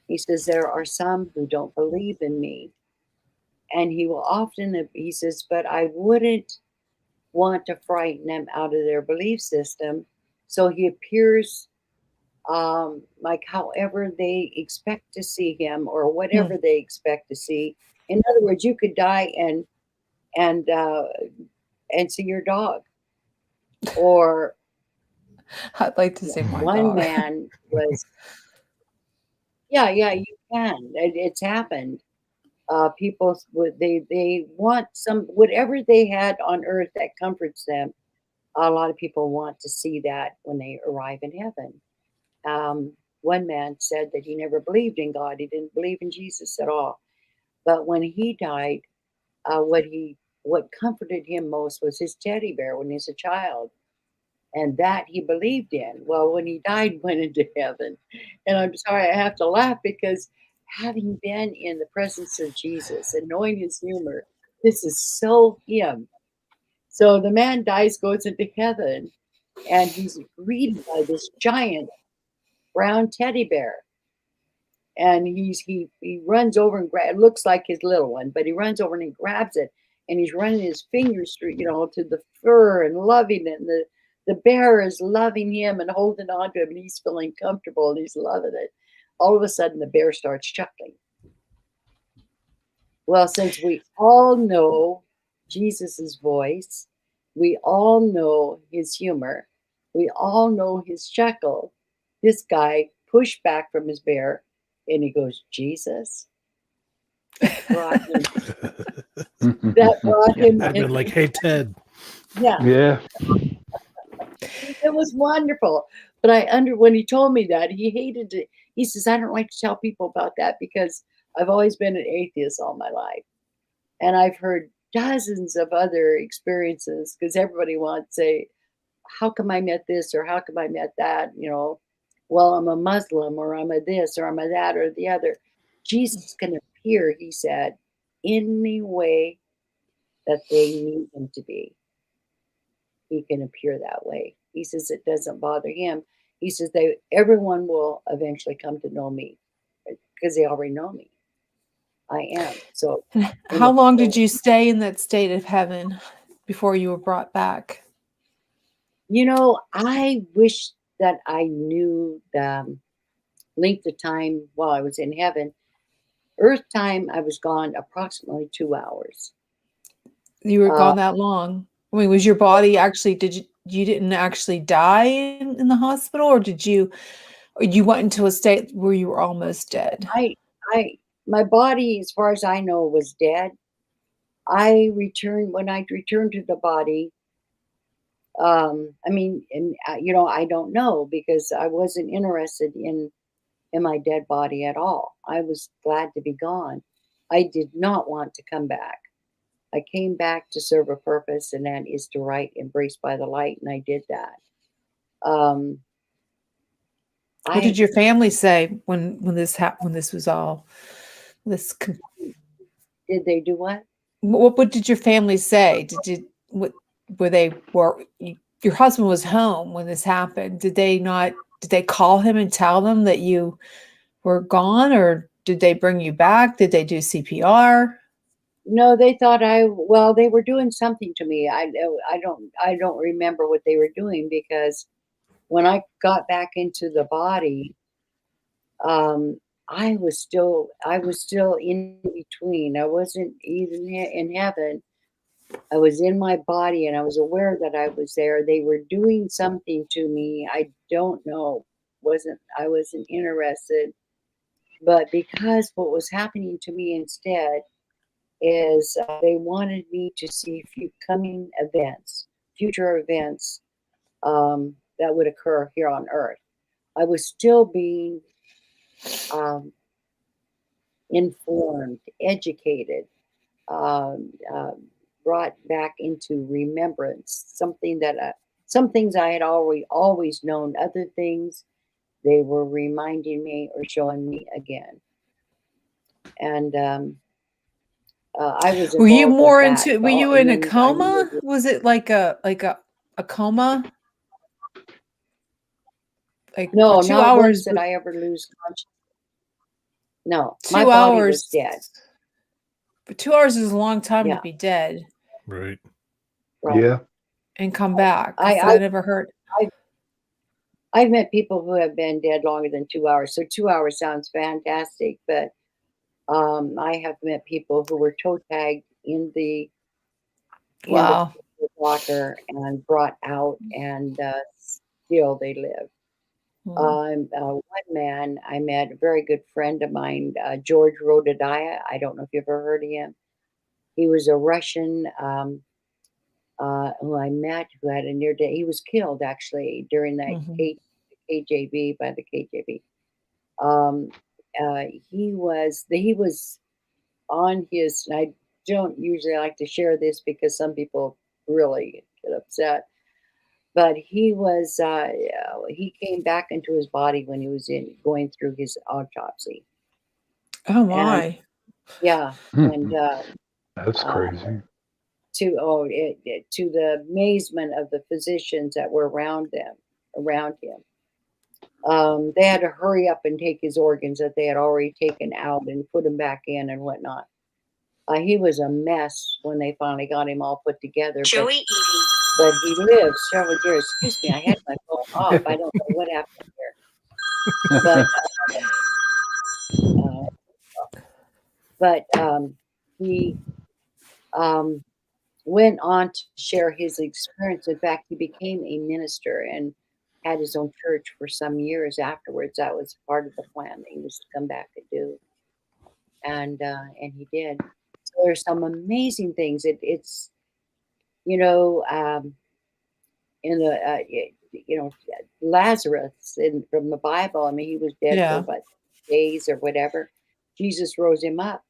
He says, there are some who don't believe in me. And he will often, he says, but I wouldn't want to frighten them out of their belief system. So he appears like however they expect to see him, or whatever they expect to see. In other words, you could die and uh, and see your dog. Or I'd like to see my one dog. man was, yeah, you can. It's happened. People they want some whatever they had on earth that comforts them. A lot of people want to see that when they arrive in heaven. One man said that he never believed in God. He didn't believe in Jesus at all. But when he died, what he what comforted him most was his teddy bear when he was a child. And that he believed in. Well, when he died, went into heaven. And I'm sorry, I have to laugh because having been in the presence of Jesus and knowing his humor, this is so him. So the man dies, goes into heaven, and he's greeted by this giant brown teddy bear. And he runs over and it looks like his little one, but he runs over and he grabs it, and he's running his fingers through, to the fur and loving it. And the bear is loving him and holding on to him, and he's feeling comfortable and he's loving it. All of a sudden, the bear starts chuckling. Well, since we all know Jesus's voice, we all know his humor, we all know his chuckle, this guy pushed back from his bear and he goes, Jesus. That brought him I've been like, hey, Ted. Yeah. Yeah. It was wonderful. But when he told me that, he hated it. He says, I don't like to tell people about that because I've always been an atheist all my life. And I've heard dozens of other experiences because everybody wants to say, how come I met this or how come I met that? Well, I'm a Muslim or I'm a this or I'm a that or the other. Jesus can appear, he said, any way that they need him to be. He can appear that way. He says it doesn't bother him. He says everyone will eventually come to know me because they already know me. I am. So how long did you stay in that state of heaven before you were brought back? I wish that I knew the length of time while I was in heaven. Earth time, I was gone approximately 2 hours. You were gone that long? I mean, was your body actually, you didn't actually die in the hospital, or you went into a state where you were almost dead? My body, as far as I know, was dead. When I returned to the body, I don't know because I wasn't interested in my dead body at all. I was glad to be gone. I did not want to come back. I came back to serve a purpose, and that is to write Embraced by the Light, and I did that. What did your family say when this happened? When this was all this? Did they do what? What did your family say? Your husband was home when this happened? Did they call him and tell them that you were gone, or did they bring you back? Did they do CPR? No, they thought they were doing something to me. I don't remember what they were doing because when I got back into the body, I was still in between. I wasn't even in heaven. I was in my body and I was aware that I was there. They were doing something to me. I don't know. I wasn't interested. But because what was happening to me instead is they wanted me to see future events that would occur here on Earth. I was still being informed, educated, brought back into remembrance. Some things I had always known. Other things they were reminding me or showing me again. And I was. Were you more into? Were you in a coma? Was it like a coma? Like no, 2 not hours once did I ever lose consciousness. No, 2 my body hours was dead. But 2 hours is a long time to be dead. Right. Yeah. And come back. I never heard. I've met people who have been dead longer than 2 hours. So 2 hours sounds fantastic, but I have met people who were toe tagged in the locker and brought out, and still they live. One man I met, a very good friend of mine, George Rodadiah. I don't know if you've ever heard of him. He was a Russian who I met who had a near death. He was killed actually during that KGB by the KGB. He was on his. I don't usually like to share this because some people really get upset. But he was he came back into his body when he was going through his autopsy. Oh And my. yeah, and That's crazy. to the amazement of the physicians that were around him. They had to hurry up and take his organs that they had already taken out and put him back in and whatnot. He was a mess when they finally got him all put together. But he lived several years. Excuse me, I had my phone off. I don't know what happened here. But he went on to share his experience. In fact, he became a minister and had his own church for some years afterwards. That was part of the plan that he was to come back and do. And he did. So there's some amazing things. It's in the Lazarus from the Bible. I mean, he was dead for about days or whatever. Jesus rose him up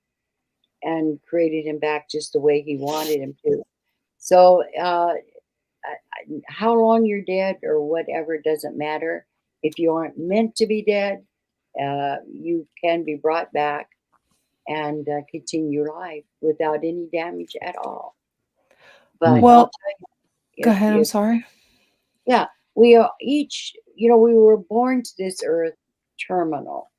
and created him back just the way he wanted him to. So how long you're dead or whatever doesn't matter. If you aren't meant to be dead, you can be brought back and continue life without any damage at all. But Well, I'll tell you, go ahead. I'm sorry. Yeah, we are each, we were born to this earth terminal.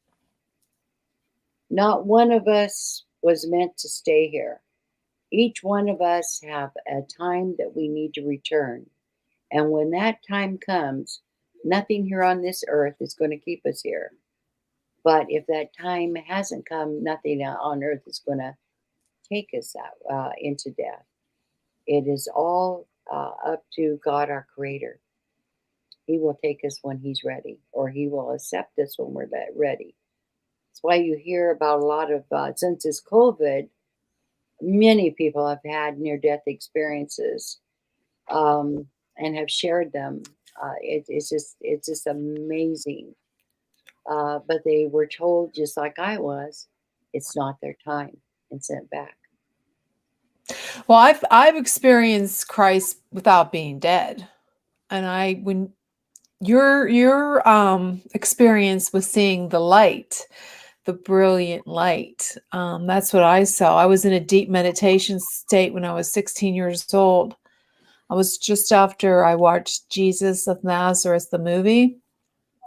Not one of us was meant to stay here. Each one of us have a time that we need to return. And when that time comes, nothing here on this earth is going to keep us here. But if that time hasn't come, nothing on earth is going to take us out into death. It is all up to God, our Creator. He will take us when He's ready, or He will accept us when we're ready. That's why you hear about a lot of, since this COVID, many people have had near-death experiences and have shared them. It's just amazing. But they were told, just like I was, it's not their time, and sent back. Well, I've experienced Christ without being dead, and when your experience was seeing the light, the brilliant light, that's what I saw. I was in a deep meditation state when I was 16 years old. I was just after I watched Jesus of Nazareth, the movie,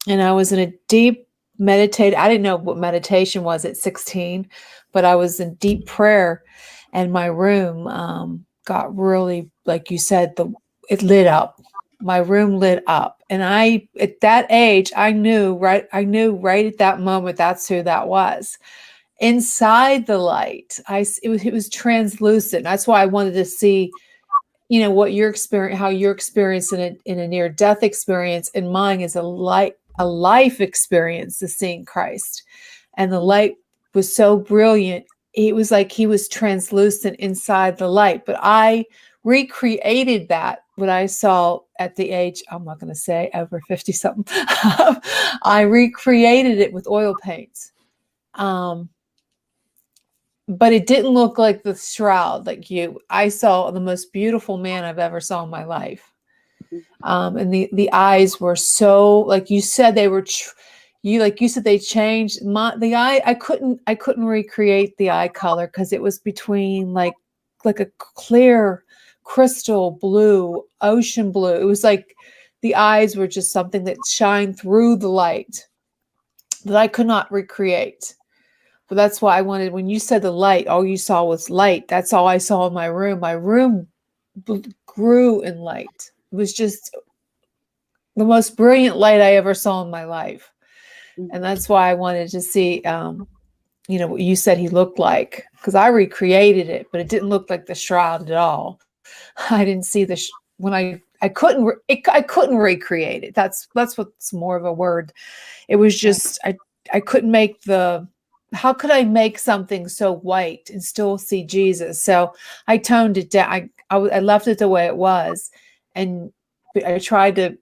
and I was in a deep meditate. I didn't know what meditation was at 16, but I was in deep prayer, and my room got really, like you said, it lit up. My room lit up, and at that age, I knew right at that moment that's who that was. Inside the light, it was translucent. That's why I wanted to see, what your experience, how your experience in a near death experience, and mine is a life experience of seeing Christ. And the light was so brilliant. It was like he was translucent inside the light. But I recreated that, what I saw at the age, I'm not going to say over 50 something. I recreated it with oil paints. But it didn't look like the shroud like you. I saw the most beautiful man I've ever saw in my life. And the eyes were so, like you said, they were, you said they changed. The eye, I couldn't recreate the eye color because it was between like a clear crystal blue, ocean blue. It was like the eyes were just something that shined through the light that I could not recreate. But that's why I wanted, when you said the light, all you saw was light. That's all I saw in my room. My room grew in light. It was just the most brilliant light I ever saw in my life. And that's why I wanted to see, what you said he looked like, because I recreated it, but it didn't look like the shroud at all. I didn't see when I couldn't recreate it. That's what's more of a word. It was just, I couldn't make how could I make something so white and still see Jesus? So I toned it down. I left it the way it was, and I tried to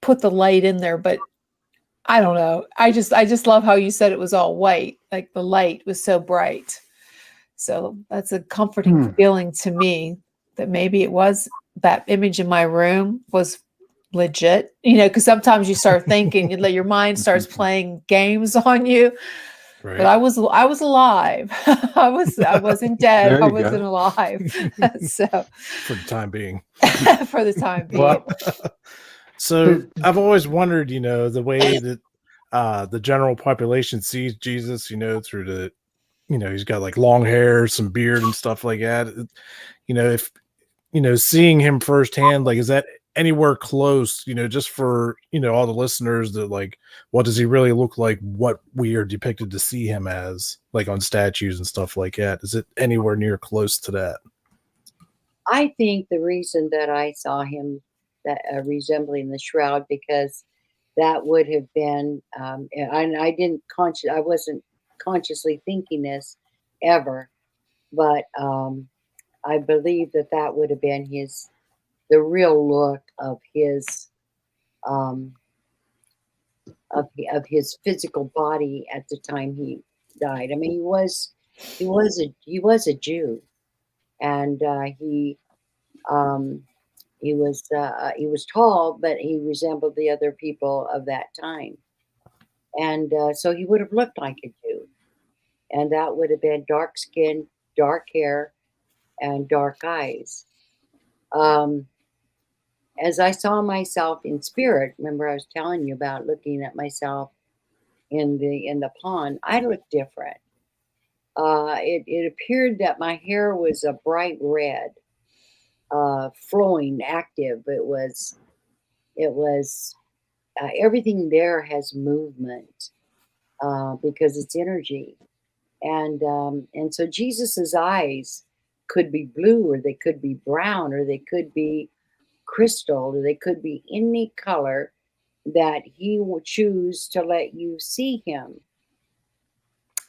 put the light in there, but I don't know. I just love how you said it was all white. Like the light was so bright. So that's a comforting feeling to me that maybe it was that image in my room was legit, because sometimes you start thinking, your mind starts playing games on you. Right. But I was alive. I wasn't dead. There I you wasn't go. alive. So For the time being. for the time being. Well, So I've always wondered, the way that the general population sees Jesus, through the, he's got like long hair, some beard and stuff like that. If, seeing him firsthand, like, is that anywhere close, just for, all the listeners that like, what does he really look like? What we are depicted to see him as, like on statues and stuff like that. Is it anywhere near close to that? I think the reason that I saw him that resembling the shroud, because that would have been, and I wasn't consciously thinking this ever, but I believe that would have been the real look of his, of his physical body at the time he died. I mean, he was a Jew, and he was tall, but he resembled the other people of that time, and so he would have looked like a Jew, and that would have been dark skin, dark hair, and dark eyes. As I saw myself in spirit, remember I was telling you about looking at myself in the pond, I looked different. It appeared that my hair was a bright red, flowing, active. It was everything there has movement because it's energy, and so Jesus's eyes could be blue, or they could be brown, or they could be crystal, or they could be any color that he will choose to let you see him.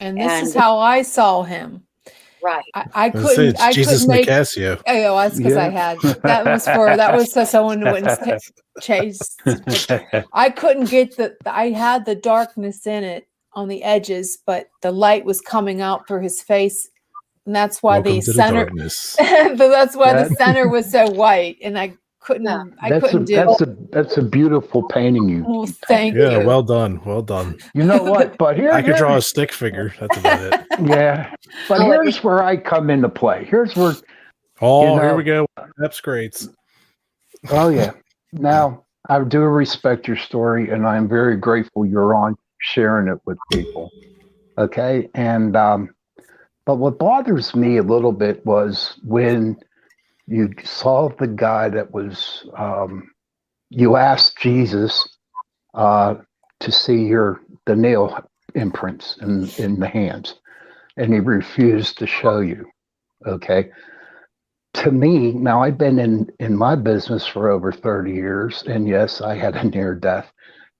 And this is how I saw him. Right. I couldn't. I Jesus couldn't make. Nicasio. Oh, that's because I had that was so someone wouldn't chase. I couldn't get I had the darkness in it on the edges, but the light was coming out through his face, and that's why Welcome the to center. the darkness. That's why the center was so white, and I couldn't. Yeah. I couldn't do it. That's a beautiful painting you. Well, thank Yeah, you. well done. Well done. You know what? But I could draw a stick figure. That's about it. Yeah. But here's where I come into play. Here's where. Oh, here we go. That's great. Oh yeah. Now I do respect your story, and I'm very grateful you're on sharing it with people. Okay, and but what bothers me a little bit was when you saw the guy that was you asked Jesus to see the nail imprints in the hands, and he refused to show you. Okay. To me, now I've been in my business for over 30 years, and yes, I had a near death,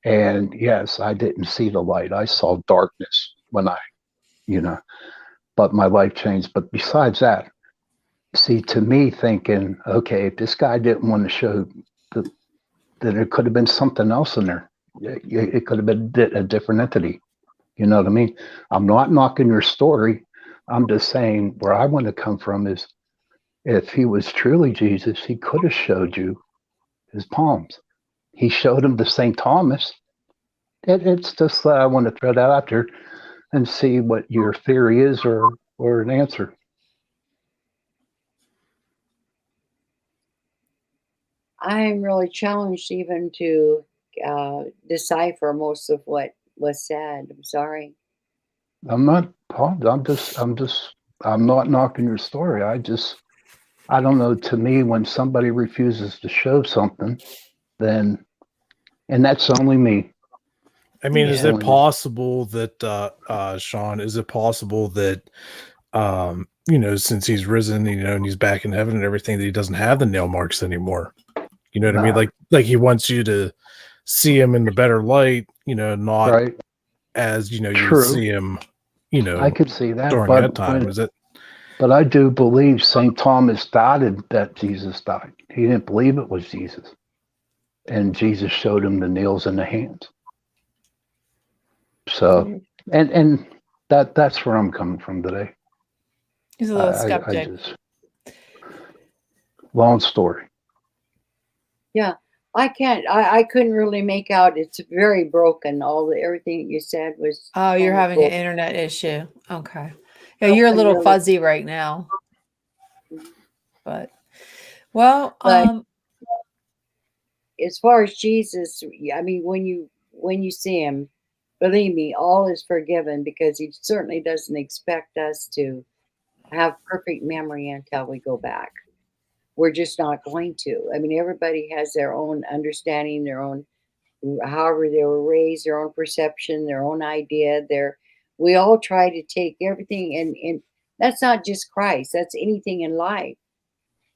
and yes, I didn't see the light. I saw darkness when but my life changed. But besides that, see, to me, thinking, okay, if this guy didn't want to show that it could have been something else in there. It could have been a different entity. You know what I mean? I'm not knocking your story. I'm just saying where I want to come from is, if he was truly Jesus, he could have showed you his palms. He showed him the St. Thomas. It's just I want to throw that out there and see what your theory is or an answer. I'm really challenged even to decipher most of what was said. I'm sorry. I'm not knocking your story. I don't know. To me, when somebody refuses to show something, then, and that's only me. I mean, is it possible that, Sean, is it possible that, since he's risen, and he's back in heaven and everything, that he doesn't have the nail marks anymore? You know what I mean? Like he wants you to see him in the better light, not right. as, you True. see him, I could see that during that time. Is it? But I do believe St. Thomas doubted that Jesus died. He didn't believe it was Jesus. And Jesus showed him the nails in the hands. So, and that's where I'm coming from today. He's a little I skeptic. just long story. Yeah, I can't. I couldn't really make out. It's very broken. Everything you said was Oh, you're kind of having an broken. internet issue. Okay. Yeah, you're a And little really, fuzzy right now, but well, but as far as Jesus, I mean, when you see him, believe me, all is forgiven because he certainly doesn't expect us to have perfect memory until we go back. We're just not going to. I mean, everybody has their own understanding, their own, however they were raised, their own perception, their own idea. We all try to take everything, and that's not just Christ. That's anything in life.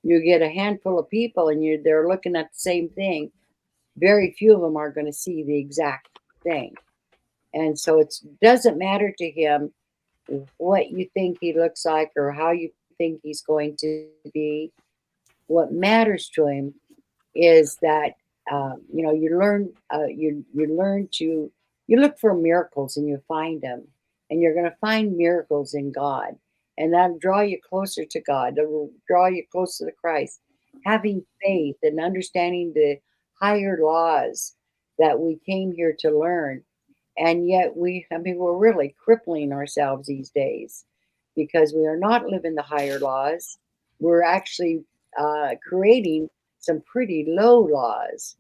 You get a handful of people, and they're looking at the same thing. Very few of them are going to see the exact thing, and so it doesn't matter to him what you think he looks like or how you think he's going to be. What matters to him is that you learn to you look for miracles and you find them, and you're going to find miracles in God, and that'll draw you closer to God. That'll draw you closer to Christ. Having faith and understanding the higher laws that we came here to learn, and yet we're really crippling ourselves these days because we are not living the higher laws. We're actually creating some pretty low laws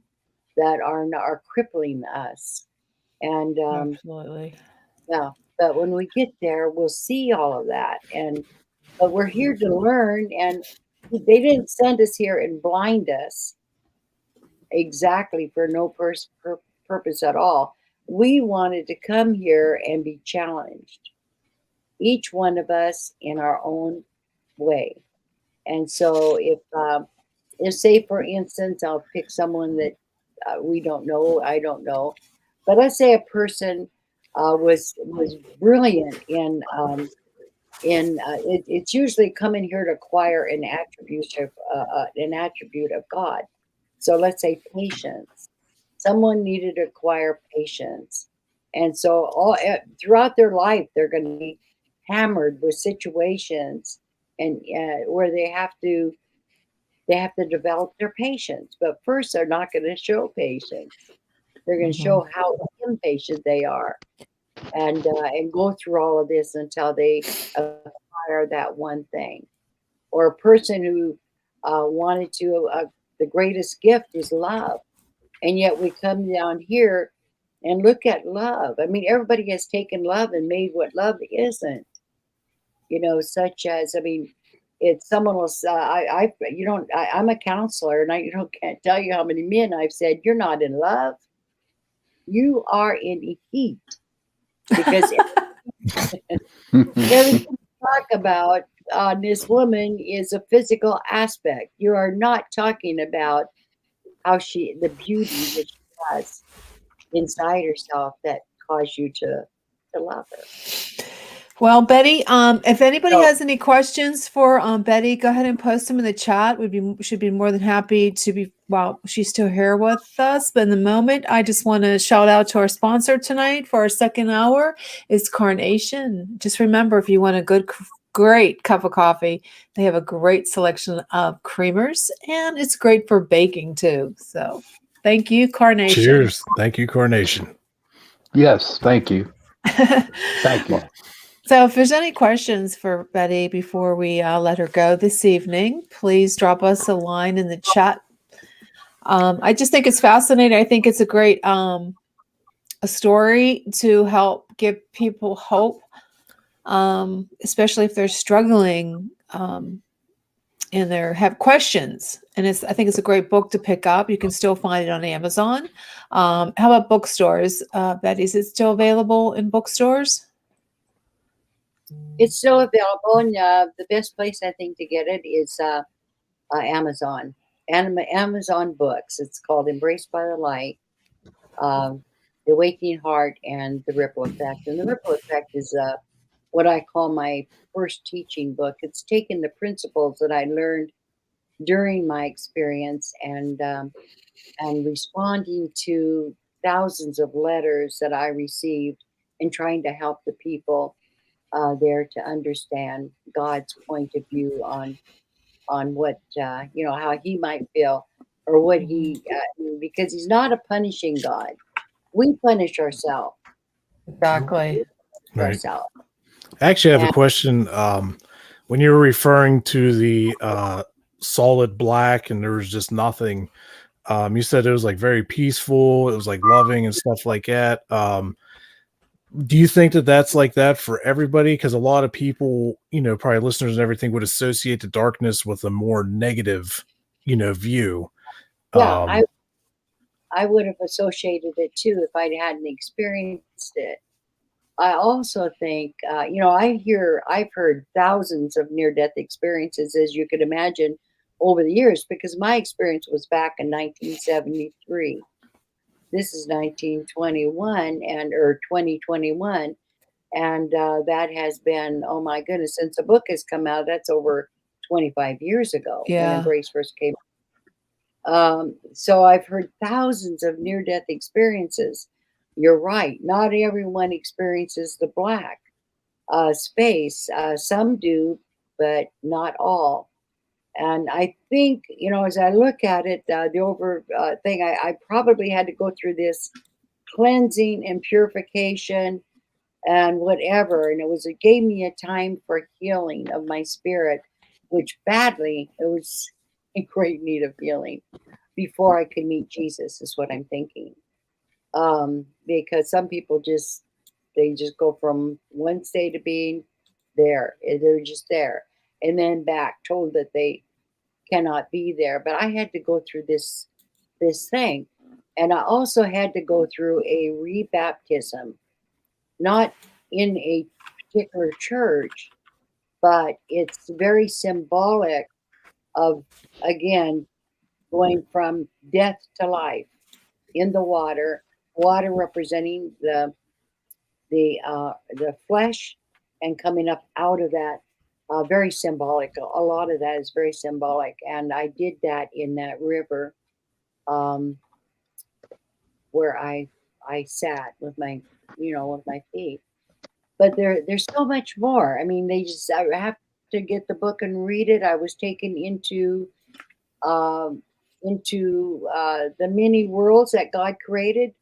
that are crippling us. And absolutely. yeah, but when we get there, we'll see all of that. But we're here to learn, and they didn't send us here and blind us exactly for no purpose at all. We wanted to come here and be challenged, each one of us in our own way. And so, if say for instance, I'll pick someone that we don't know, I don't know, but let's say a person was brilliant it's usually coming here to acquire an attribute of God. So let's say patience. Someone needed to acquire patience, and so throughout their life they're going to be hammered with situations and where they have to develop their patience. But first, they're not going to show patience. They're going to Mhm. show how impatient they are, and go through all of this until they acquire that one thing. Or a person who wanted to, the greatest gift is love, and yet we come down here and look at love. I mean, everybody has taken love and made what love isn't. Such as, I mean, it's someone else. I'm a counselor, and can't tell you how many men I've said, "You're not in love. You are in heat," because everything you talk about on this woman is a physical aspect. You are not talking about the beauty that she has inside herself that caused you to love her. Well, Betty, if anybody So has any questions for Betty, go ahead and post them in the chat. Should be more than happy to be. Well, she's still here with us, but in the moment, I just want to shout out to our sponsor tonight for our second hour is Carnation. Just remember, if you want a great cup of coffee, they have a great selection of creamers, and it's great for baking too. So, thank you, Carnation. Cheers. Thank you, Coronation. Yes, thank you. Thank you. So if there's any questions for Betty before we let her go this evening, please drop us a line in the chat. I just think it's fascinating. I think it's a great a story to help give people hope, especially if they're struggling and they have questions. And I think it's a great book to pick up. You can still find it on Amazon. How about bookstores? Betty, is it still available in bookstores? it's still available, and the best place I think to get it is Amazon. Amazon Books. It's called Embraced by the Light, The Awakening Heart, and The Ripple Effect. And The Ripple Effect is what I call my first teaching book. It's taken the principles that I learned during my experience and responding to thousands of letters that I received and trying to help the people there to understand God's point of view on what how he might feel, or what he because he's not a punishing God. We punish ourselves. Exactly. Right. Ourselves. I actually have And- a question. When you were referring to the solid black and there was just nothing, you said it was like very peaceful. It was like loving and stuff like that. Do you think that that's like that for everybody? Because a lot of people, probably listeners and everything, would associate the darkness with a more negative, view. Yeah, I would have associated it too if I hadn't experienced it. I also think, I've heard thousands of near-death experiences, as you could imagine, over the years, because my experience was back in 1973. This is 1921 or 2021. And that has been, oh my goodness, since the book has come out, that's over 25 years ago when Yeah. Embrace first came. So I've heard thousands of near-death experiences. You're right. Not everyone experiences the black space. Some do, but not all. And I think, as I look at it, the over thing, I probably had to go through this cleansing and purification and whatever. And it gave me a time for healing of my spirit, which badly, it was in great need of healing before I could meet Jesus, is what I'm thinking. Because some people they just go from one state of being there. They're just there. And then back, told that they cannot be there. But I had to go through this thing. And I also had to go through a rebaptism, not in a particular church, but it's very symbolic of, again, going from death to life in the water representing the flesh, and coming up out of that. Very symbolic. A lot of that is very symbolic, and I did that in that river, where I sat with my feet. But there's so much more. I mean, I have to get the book and read it. I was taken into the many worlds that God created.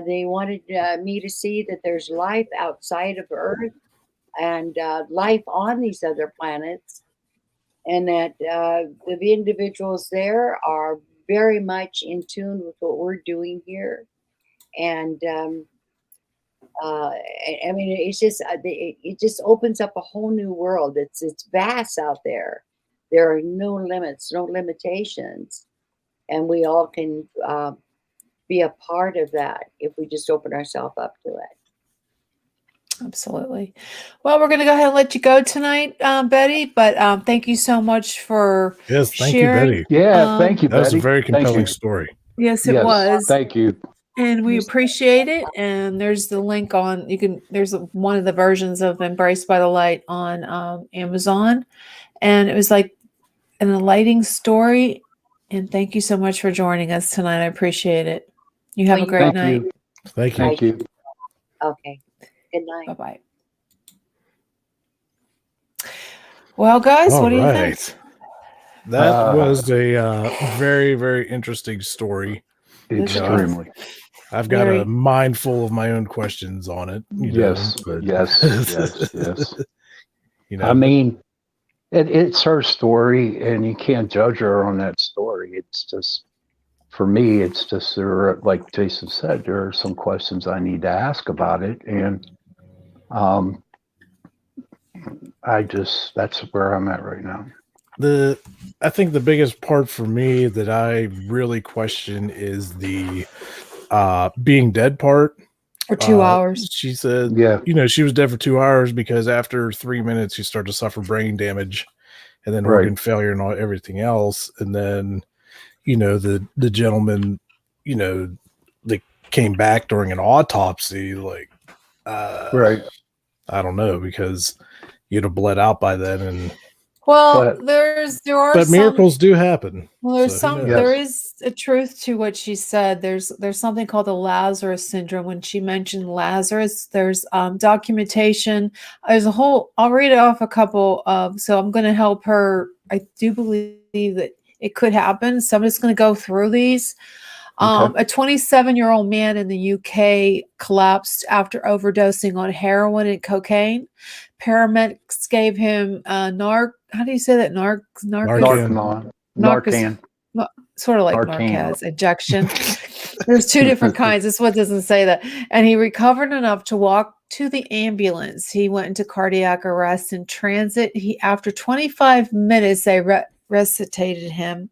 They wanted me to see that there's life outside of Earth, and life on these other planets, and that the individuals there are very much in tune with what we're doing here. And I mean, it's just it just opens up a whole new world. It's vast out there. There are no limits, no limitations, and we all can be a part of that if we just open ourselves up to it. Absolutely. Well, we're going to go ahead and let you go tonight, Betty. But thank you so much for Yes, thank sharing. you, Betty. Yeah, thank you, That was Betty. a very Thank compelling you. story. Yes, it Yes, was. thank you. And we appreciate it. And there's the link on, there's one of the versions of Embraced by the Light on Amazon. And it was like an enlightening story. And thank you so much for joining us tonight. I appreciate it. You have Well, a great Thank night. you. Thank you. Thank you. Okay. Good night. Bye-bye. Well, guys, All what do you think? right. That was a very, very interesting story. Extremely. I've got Very. a mind full of my own questions on it. Yes, but yes, yes. I but- mean, it's her story, and you can't judge her on that story. It's just, for me, it's just like Jason said, there are some questions I need to ask about it, and that's where I'm at right now. I think the biggest part for me that I really question is the being dead part. For 2 hours. She said, Yeah. she was dead for 2 hours because after 3 minutes you start to suffer brain damage and then Right. organ failure and everything else. And then, the gentleman, that came back during an autopsy, like, Right. I don't know, because you'd have bled out by then, and Well, But there are But some. miracles do happen. Well, there's So who some. knows? There Yes. is a truth to what she said. There's something called the Lazarus syndrome. When she mentioned Lazarus, there's documentation. There's a whole. I'll read off a couple of. So I'm going to help her. I do believe that it could happen. So I'm just going to go through these. Okay. A 27-year-old man in the UK collapsed after overdosing on heroin and cocaine. Paramedics gave him how do you say that? Narcan. Narcan. Sort of like Narcan. Narcaz injection. There's two different kinds. This one doesn't say that. And he recovered enough to walk to the ambulance. He went into cardiac arrest in transit. After 25 minutes, they resuscitated him.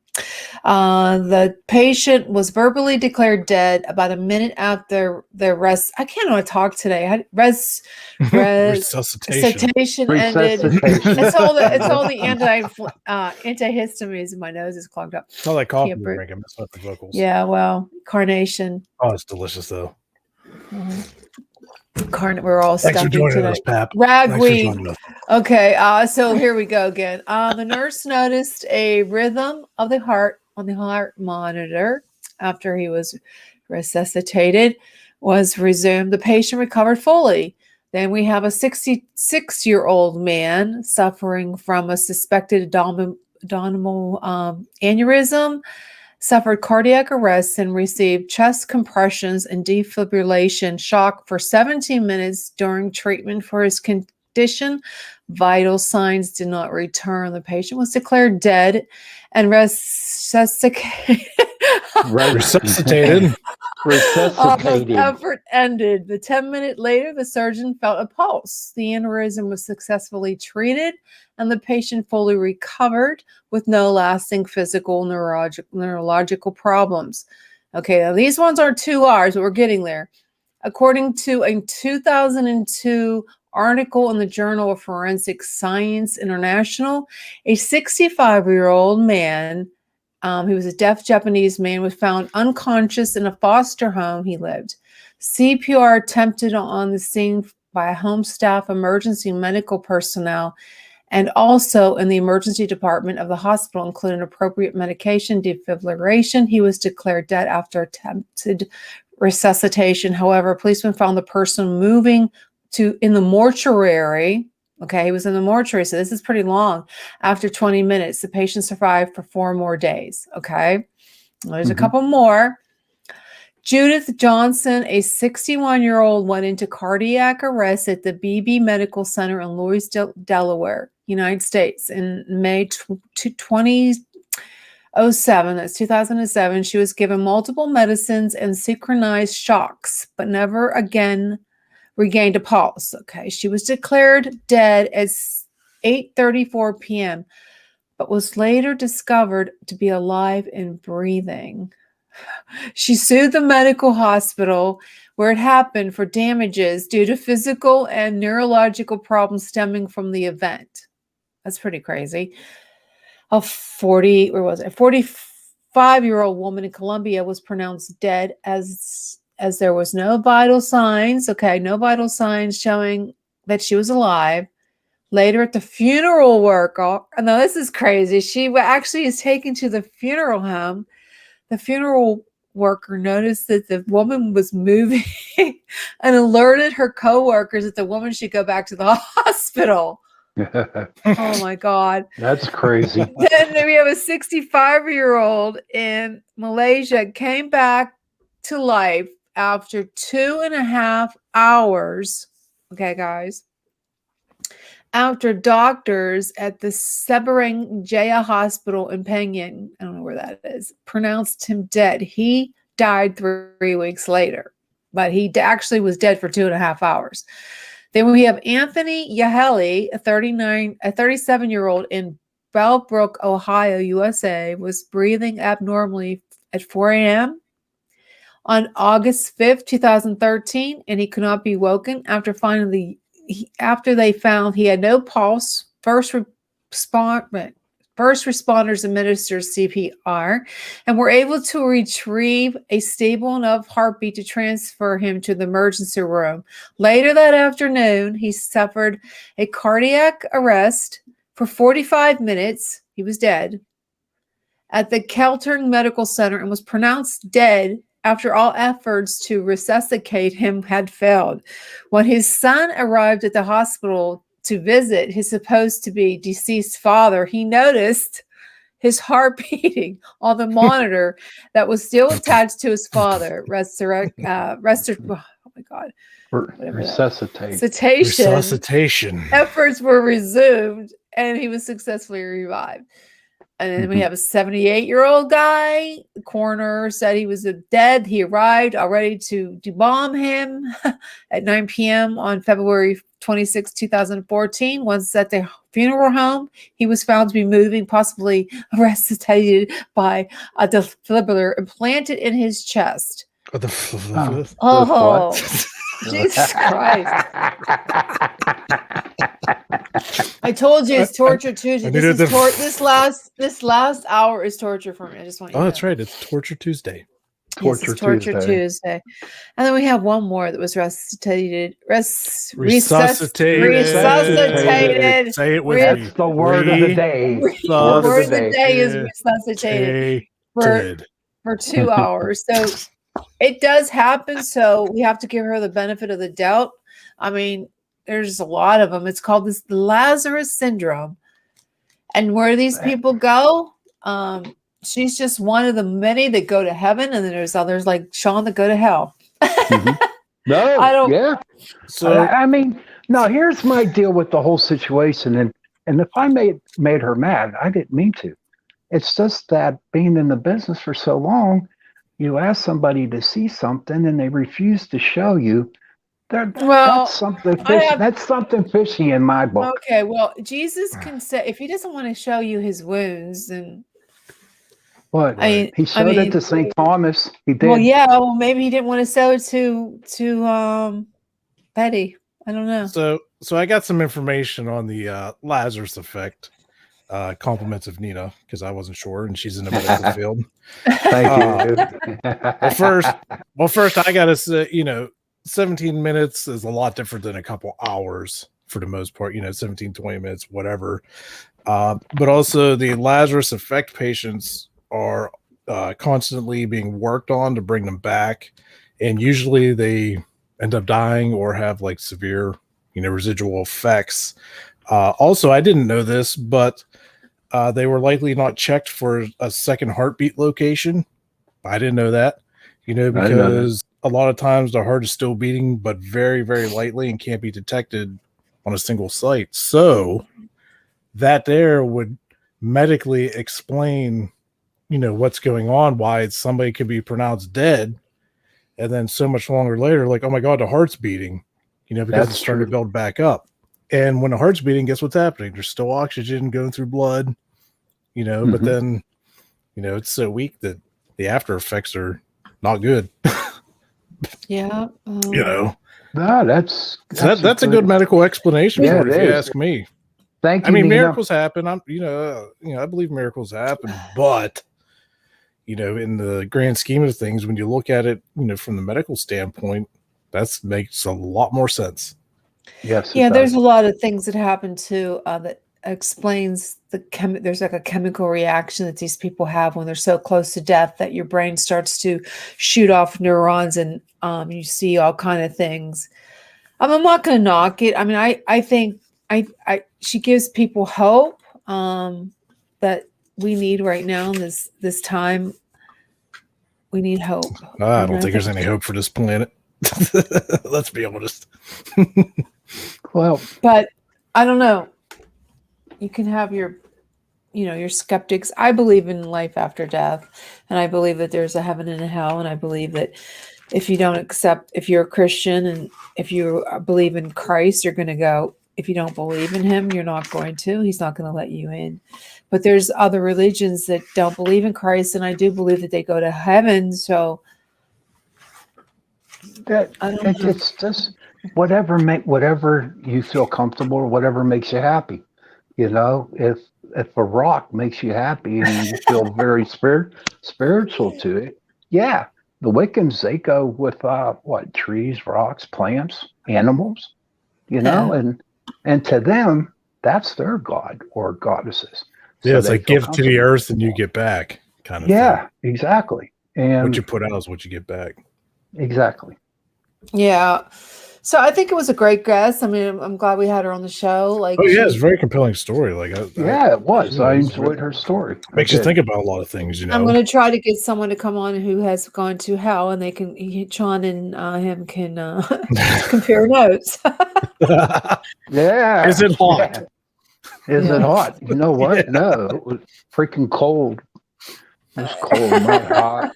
The patient was verbally declared dead about a minute after the I can't talk today. Resuscitation. Ended. Resuscitation. It's all the antihistamines in my nose is clogged up. It's not like coffee Can't you're breathe. drinking. It's not the vocals. Yeah, well, carnation. Oh, it's delicious though. We're all Thanks for stuffing joining today. us, Pap. Ragweed. Okay, so here we go again. The nurse noticed a rhythm of the heart on the heart monitor after he was resuscitated was resumed. The patient recovered fully. Then we have a 66-year-old man suffering from a suspected abdominal aneurysm, suffered cardiac arrest, and received chest compressions and defibrillation shock for 17 minutes during treatment for his condition. Vital signs did not return. The patient was declared dead and resuscitated. Resuscitated. Resuscitated. Effort ended. The 10 minutes later, the surgeon felt a pulse. The aneurysm was successfully treated, and the patient fully recovered with no lasting physical neurological problems. Okay, now these ones are 2 hours, but we're getting there. According to a 2002 article in the Journal of Forensic Science International, a 65-year-old man, he was a deaf Japanese man, was found unconscious in a foster home he lived. CPR attempted on the scene by home staff, emergency medical personnel, and also in the emergency department of the hospital, including appropriate medication, defibrillation. He was declared dead after attempted resuscitation. However, policemen found the person moving in the mortuary. Okay, he was in the mortuary, so this is pretty long. After 20 minutes, the patient survived for 4 more days. Okay, there's a couple more. Judith Johnson, a 61-year-old, went into cardiac arrest at the BB Medical Center in Louisville, Delaware, United States, in May 2007. That's 2007. She was given multiple medicines and synchronized shocks, but never again regained a pulse. Okay, she was declared dead at 8:34 p.m., but was later discovered to be alive and breathing. She sued the medical hospital where it happened for damages due to physical and neurological problems stemming from the event. That's pretty crazy. A 45-year-old woman in Colombia was pronounced dead as there was no vital signs. Okay, no vital signs showing that she was alive. Later at the funeral worker, no, this is crazy. She actually is taken to the funeral home. The funeral worker noticed that the woman was moving and alerted her co-workers that the woman should go back to the hospital. Oh my God. That's crazy. Then we have a 65-year-old in Malaysia came back to life after 2.5 hours. Okay, guys. After doctors at the Seberang Jaya Hospital in Penang, I don't know where that is, pronounced him dead. He died 3 weeks later, but he actually was dead for 2.5 hours. Then we have Anthony Yaheli, a 37-year-old in Bellbrook, Ohio, USA, was breathing abnormally at 4 a.m. on August 5th, 2013, and he could not be woken after they found he had no pulse. First responders administered CPR and were able to retrieve a stable enough heartbeat to transfer him to the emergency room. Later that afternoon, he suffered a cardiac arrest for 45 minutes. He was dead at the Keltern Medical Center and was pronounced dead after all efforts to resuscitate him had failed. When his son arrived at the hospital to visit his supposed to be deceased father, he noticed his heart beating on the monitor that was still attached to his father. Resuscitation efforts were resumed, and he was successfully revived. And then we have a 78-year-old guy. The coroner said he was dead. He arrived already to debomb him at 9 p.m. on February 26, 2014. Once at the funeral home, he was found to be moving, possibly resuscitated by a defibrillator implanted in his chest. Jesus Christ. I told you it's torture Tuesday. This last hour is torture for me. I just want you to know. That's right. It's Torture Tuesday. Torture Tuesday. And then we have one more that was resuscitated. Resuscitated. Say it with me. That's the word of the day. The word of the day is resuscitated for 2 hours. So it does happen. So we have to give her the benefit of the doubt. I mean, there's a lot of them. It's called the Lazarus syndrome. And where these people go, she's just one of the many that go to heaven. And then there's others like Sean that go to hell. No, I don't. Yeah. So I mean, no. Here's my deal with the whole situation, and if I made her mad, I didn't mean to. It's just that being in the business for so long, you ask somebody to see something and they refuse to show you. That's something fishy. That's something fishy in my book. Okay, well, Jesus can say if he doesn't want to show you his wounds, then what? He showed it to St. Thomas. He did. Well, yeah. Well, maybe he didn't want to sell it to Betty. I don't know. So I got some information on the Lazarus effect. Compliments of Nina, because I wasn't sure, and she's in the medical field. Thank you. Well, first I gotta say, 17 minutes is a lot different than a couple hours for the most part. 17, 20 minutes, whatever. But also the Lazarus effect patients are constantly being worked on to bring them back, and usually they end up dying or have like severe, residual effects. Also, I didn't know this, but they were likely not checked for a second heartbeat location. I didn't know that, because a lot of times the heart is still beating, but very, very lightly and can't be detected on a single site. So that there would medically explain, what's going on, why somebody could be pronounced dead. And then so much longer later, like, oh my God, the heart's beating, because it's starting to build back up. And when the heart's beating, guess what's happening? There's still oxygen going through blood, but then, it's so weak that the after effects are not good. Yeah. No, that's a good medical explanation for it, if you ask me. Thank you. I mean, miracles happen. I believe miracles happen, but in the grand scheme of things, when you look at it, from the medical standpoint, that makes a lot more sense. Yes. Yeah, there's a lot of things that happen too that explains there's like a chemical reaction that these people have when they're so close to death that your brain starts to shoot off neurons and you see all kind of things. I'm not going to knock it. I mean, I think she gives people hope that we need right now in this time. We need hope. I don't think there's any hope for this planet. Let's be honest. Well, but I don't know. You can have your skeptics. I believe in life after death, and I believe that there's a heaven and a hell, and I believe that if you're a Christian and if you believe in Christ, you're going to go. If you don't believe in him, you're not going to. He's not going to let you in. But there's other religions that don't believe in Christ, and I do believe that they go to heaven. So it's just whatever you feel comfortable or whatever makes you happy. If a rock makes you happy and you feel very spiritual to it, yeah. The Wiccans, they go with trees, rocks, plants, animals, and to them that's their god or goddesses. Yeah, So it's they like feel give to the comfortable earth with and them you all. get back kind of Yeah, thing. exactly. And What you put out is what you get back. exactly. Yeah. So I think it was a great guest. I mean, I'm glad we had her on the show. Like, Oh yeah, it's a very compelling story. Like, Yeah, it was. I it's enjoyed her story. I makes you did. think about a lot of things. I'm going to try to get someone to come on who has gone to hell, and they can, Sean and him can compare notes. Yeah. Is it hot? Yeah. Is Yeah. it hot? You know what? Yeah. No, it was freaking cold. It was cold, not hot.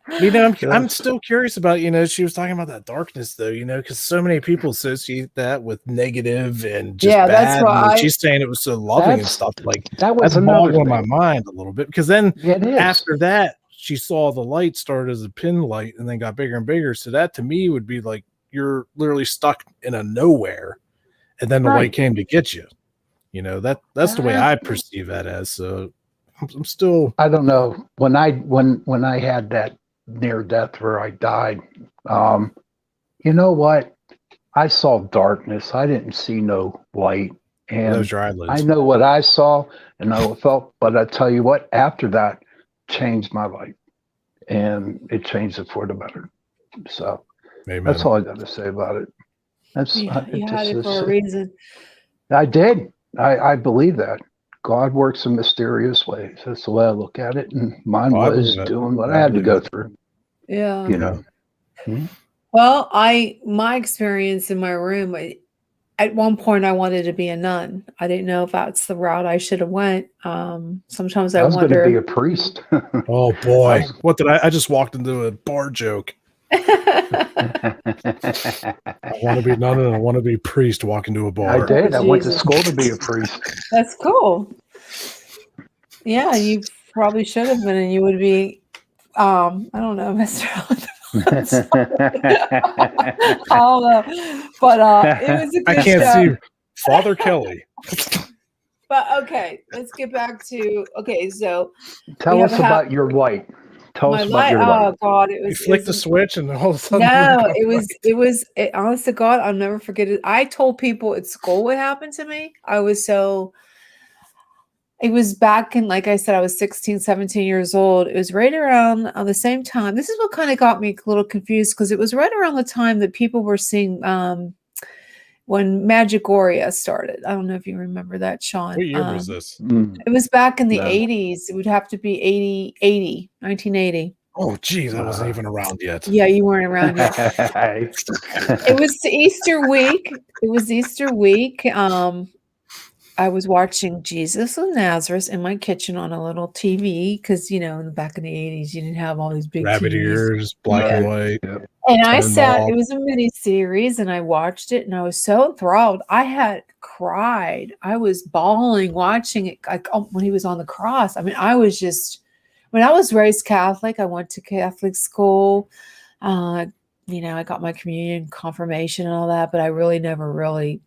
I'm still curious about, she was talking about that darkness though, because so many people associate that with negative and just Yeah, that's bad. And why she's saying it was so loving and stuff. Like that was that's another boggling my thing. mind a little bit, because then It is. after that she saw the light start as a pin light and then got bigger and bigger. So that to me would be like you're literally stuck in a nowhere, and then the light came to get you. That's the way I perceive that as. So I'm still. I don't know. When I had that near death where I died, you know what? I saw darkness. I didn't see no light. And Those your eyelids. I know what I saw and I felt, but I tell you what, after that changed my life. And it changed it for the better. So Amen. That's all I got to say about it. you had it for a reason. I did. I believe that. God works in mysterious ways. That's the way I look at it. And mine was doing what I had to go through. Yeah. You know. Mm-hmm. Well, my experience in my room, at one point I wanted to be a nun. I didn't know if that's the route I should have went. Sometimes I was wonder. going to be a priest. Oh boy. What did I just walked into a bar joke. I want to be a nun and I want to be a priest, walk into a bar. I did. I went to school to be a priest. That's cool. Yeah, you probably should have been, and you would be I don't know, Mr. I don't know. But it was a good I can't show. see Father Kelly. But okay, let's get back to so tell us about your light. Tell us about your light. Oh God, it was. You flicked the switch and all of a sudden. No, it was. Honest to God, I'll never forget it. I told people at school what happened to me. It was back in, like I said, I was 16, 17 years old. It was right around the same time. This is what kind of got me a little confused, because it was right around the time that people were seeing when Magigoria started. I don't know if you remember that, Sean. What year was this? It was back in the 80s. It would have to be 1980. Oh, geez, I wasn't even around yet. Yeah, you weren't around yet. It was Easter week. I was watching Jesus of Nazareth in my kitchen on a little TV, because, in the back in the 80s, you didn't have all these big rabbit TVs. ears, black and white. Yep. And I sat, it was a mini series, and I watched it, and I was so enthralled. I had cried. I was bawling watching it, like when he was on the cross. I mean, I was raised Catholic. I went to Catholic school. I got my communion, confirmation, and all that, but I really never really,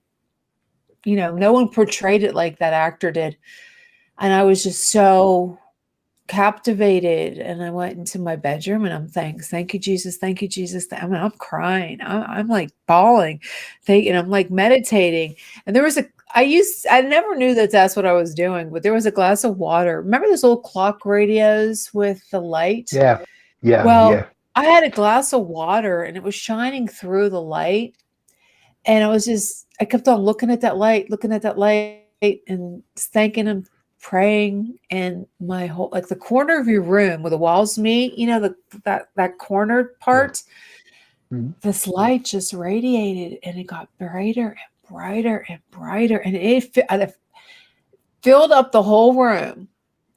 no one portrayed it like that actor did. And I was just so captivated. And I went into my bedroom and I'm thank you, Jesus. Thank you, Jesus. I mean, I'm crying. I'm like bawling. And I'm like meditating. And there was I never knew that that's what I was doing, but there was a glass of water. Remember those old clock radios with the light? Yeah. Well, I had a glass of water and it was shining through the light. And I kept on looking at that light and thanking him, praying, and my whole, like the corner of your room where the walls meet, that corner part, this light just radiated, and it got brighter and brighter and brighter. And it filled up the whole room.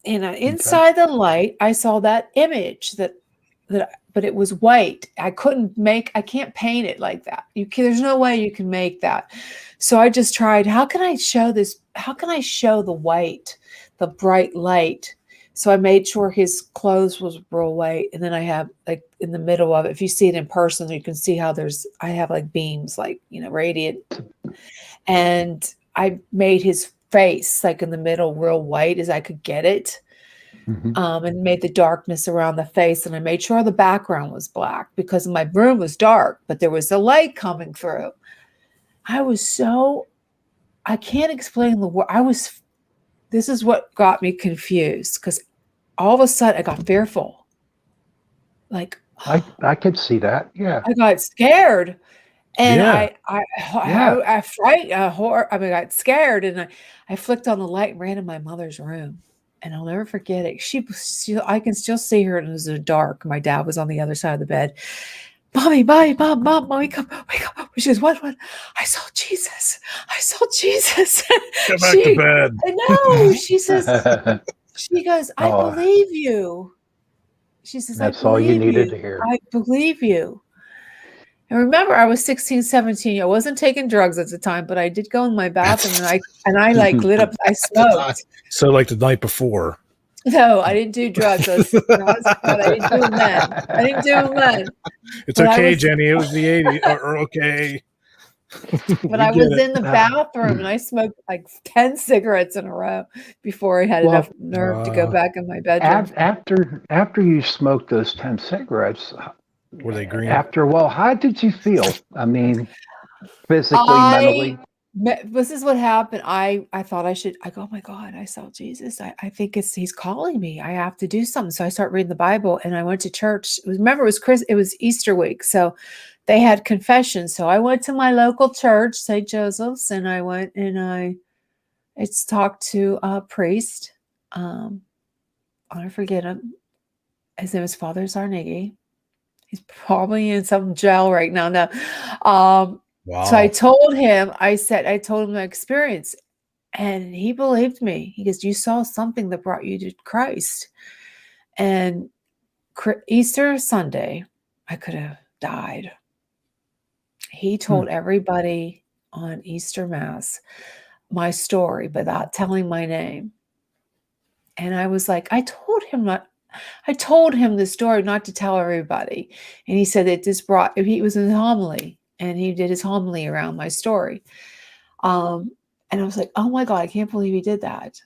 And inside the light, I saw that image but it was white. I can't paint it like that. There's no way you can make that. So I just tried, how can I show this? How can I show the white, the bright light? So I made sure his clothes was real white. And then I have, like, in the middle of it, if you see it in person, you can see how I have like beams, like, radiant. And I made his face like in the middle real white as I could get it. And made the darkness around the face. And I made sure the background was black because my room was dark, but there was a light coming through. I I can't explain the word. This is what got me confused, because all of a sudden I got fearful. Like, I could see that. Yeah. I got scared. And Yeah. I got scared, and I flicked on the light and ran in my mother's room. And I'll never forget it. I can still see her, and it was dark. My dad was on the other side of the bed. Mommy, Mom, wake up. She goes, what? I saw Jesus. Get back to bed. I know. She goes, I Oh. believe you. She says, That's I all you believe needed to hear. I believe you. And remember, I was 16, 17. I wasn't taking drugs at the time, but I did go in my bathroom and I like lit up. I smoked. So like the night before. No, I didn't do drugs. I didn't do them then. It's okay, Jenny. It was the 80s. Or okay. But I was in the bathroom and I smoked like 10 cigarettes in a row before I had enough nerve to go back in my bedroom. After you smoked those 10 cigarettes, were they green? After a while, how did you feel? I mean, physically, mentally? This is what happened. I thought I go, oh my God, I saw Jesus. I think he's calling me. I have to do something. So I start reading the Bible, and I went to church. Remember, it was Easter week. So they had confession. So I went to my local church, St. Joseph's, and I went and I talked to a priest. I'll never forget him. His name is Father Zarnigi. He's probably in some jail right now. Wow. So I told him my experience, and he believed me. He goes, you saw something that brought you to Christ. And Easter Sunday, I could have died. He told everybody on Easter Mass my story without telling my name. And I was like, I told him the story not to tell everybody. And he said that he was in homily. And he did his homily around my story. And I was like, oh my God, I can't believe he did that.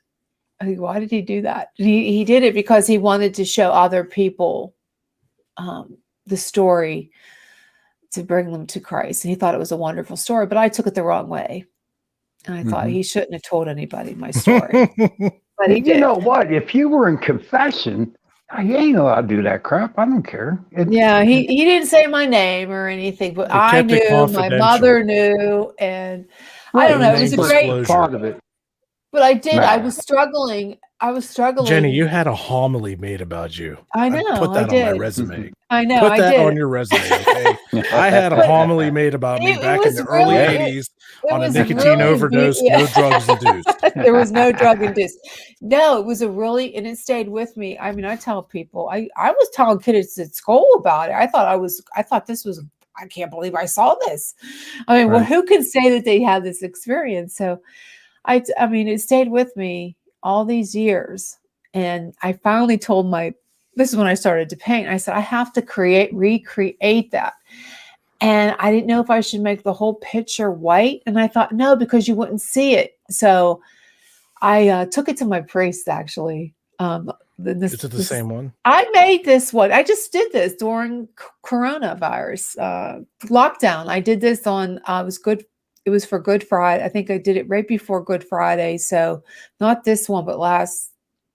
I think, why did he do that? And he did it because he wanted to show other people the story to bring them to Christ. And he thought it was a wonderful story, but I took it the wrong way. And I thought he shouldn't have told anybody my story. But he did. You know what? If you were in confession, he ain't allowed to do that crap. I don't care. He didn't say my name or anything, but I knew, my mother knew, and I don't know. It was a great part of it. But I did. I was struggling. Jenny, you had a homily made about you. I know. Put that on my resume. I know. Put that on your resume, okay? I had a homily made about me back in the early 80s on a nicotine overdose, no drugs induced. There was no drug induced. No, it was and it stayed with me. I mean, I tell people, I was telling kids at school about it. I thought this was, I can't believe I saw this. I mean, well, who can say that they had this experience? So I mean, it stayed with me all these years. And I finally told this is when I started to paint. I said, I have to recreate that. And I didn't know if I should make the whole picture white. And I thought, no, because you wouldn't see it. So I took it to my priest, actually. Is it the same one? I made this one. I just did this during coronavirus lockdown. I did this on, it was for Good Friday. I think I did it right before Good Friday. So not this one, but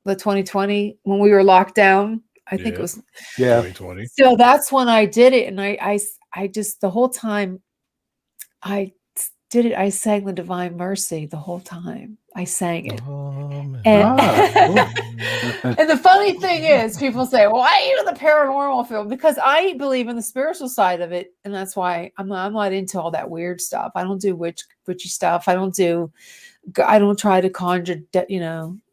the 2020, when we were locked down. I think it was 2020. So that's when I did it. And I just, the whole time I did it, I sang the Divine Mercy the whole time. I sang it. And the funny thing is, people say, why are you in the paranormal field? Because I believe in the spiritual side of it. And that's why I'm not into all that weird stuff. I don't do witchy stuff. I don't try to conjure,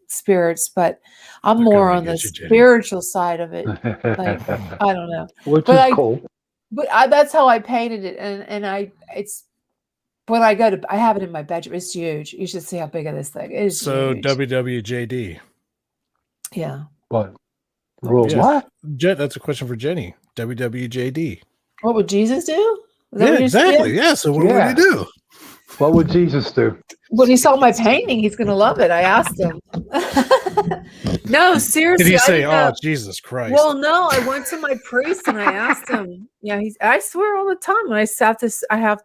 spirits, but I'm more on the spiritual side of it. Like, I don't know. Which is cool. But that's how I painted it. And when I have it in my bedroom. It's huge. You should see how big of this thing is. So huge. WWJD. Yeah. What? What? That's a question for Jenny. WWJD. What would Jesus do? Yeah, exactly. Yeah. So what would he do? What would Jesus do? When he saw my painting, he's going to love it. I asked him. No, seriously. Did he I say, didn't know. "Oh, Jesus Christ"? Well, no, I went to my priest and I asked him. Yeah, I swear all the time. And I have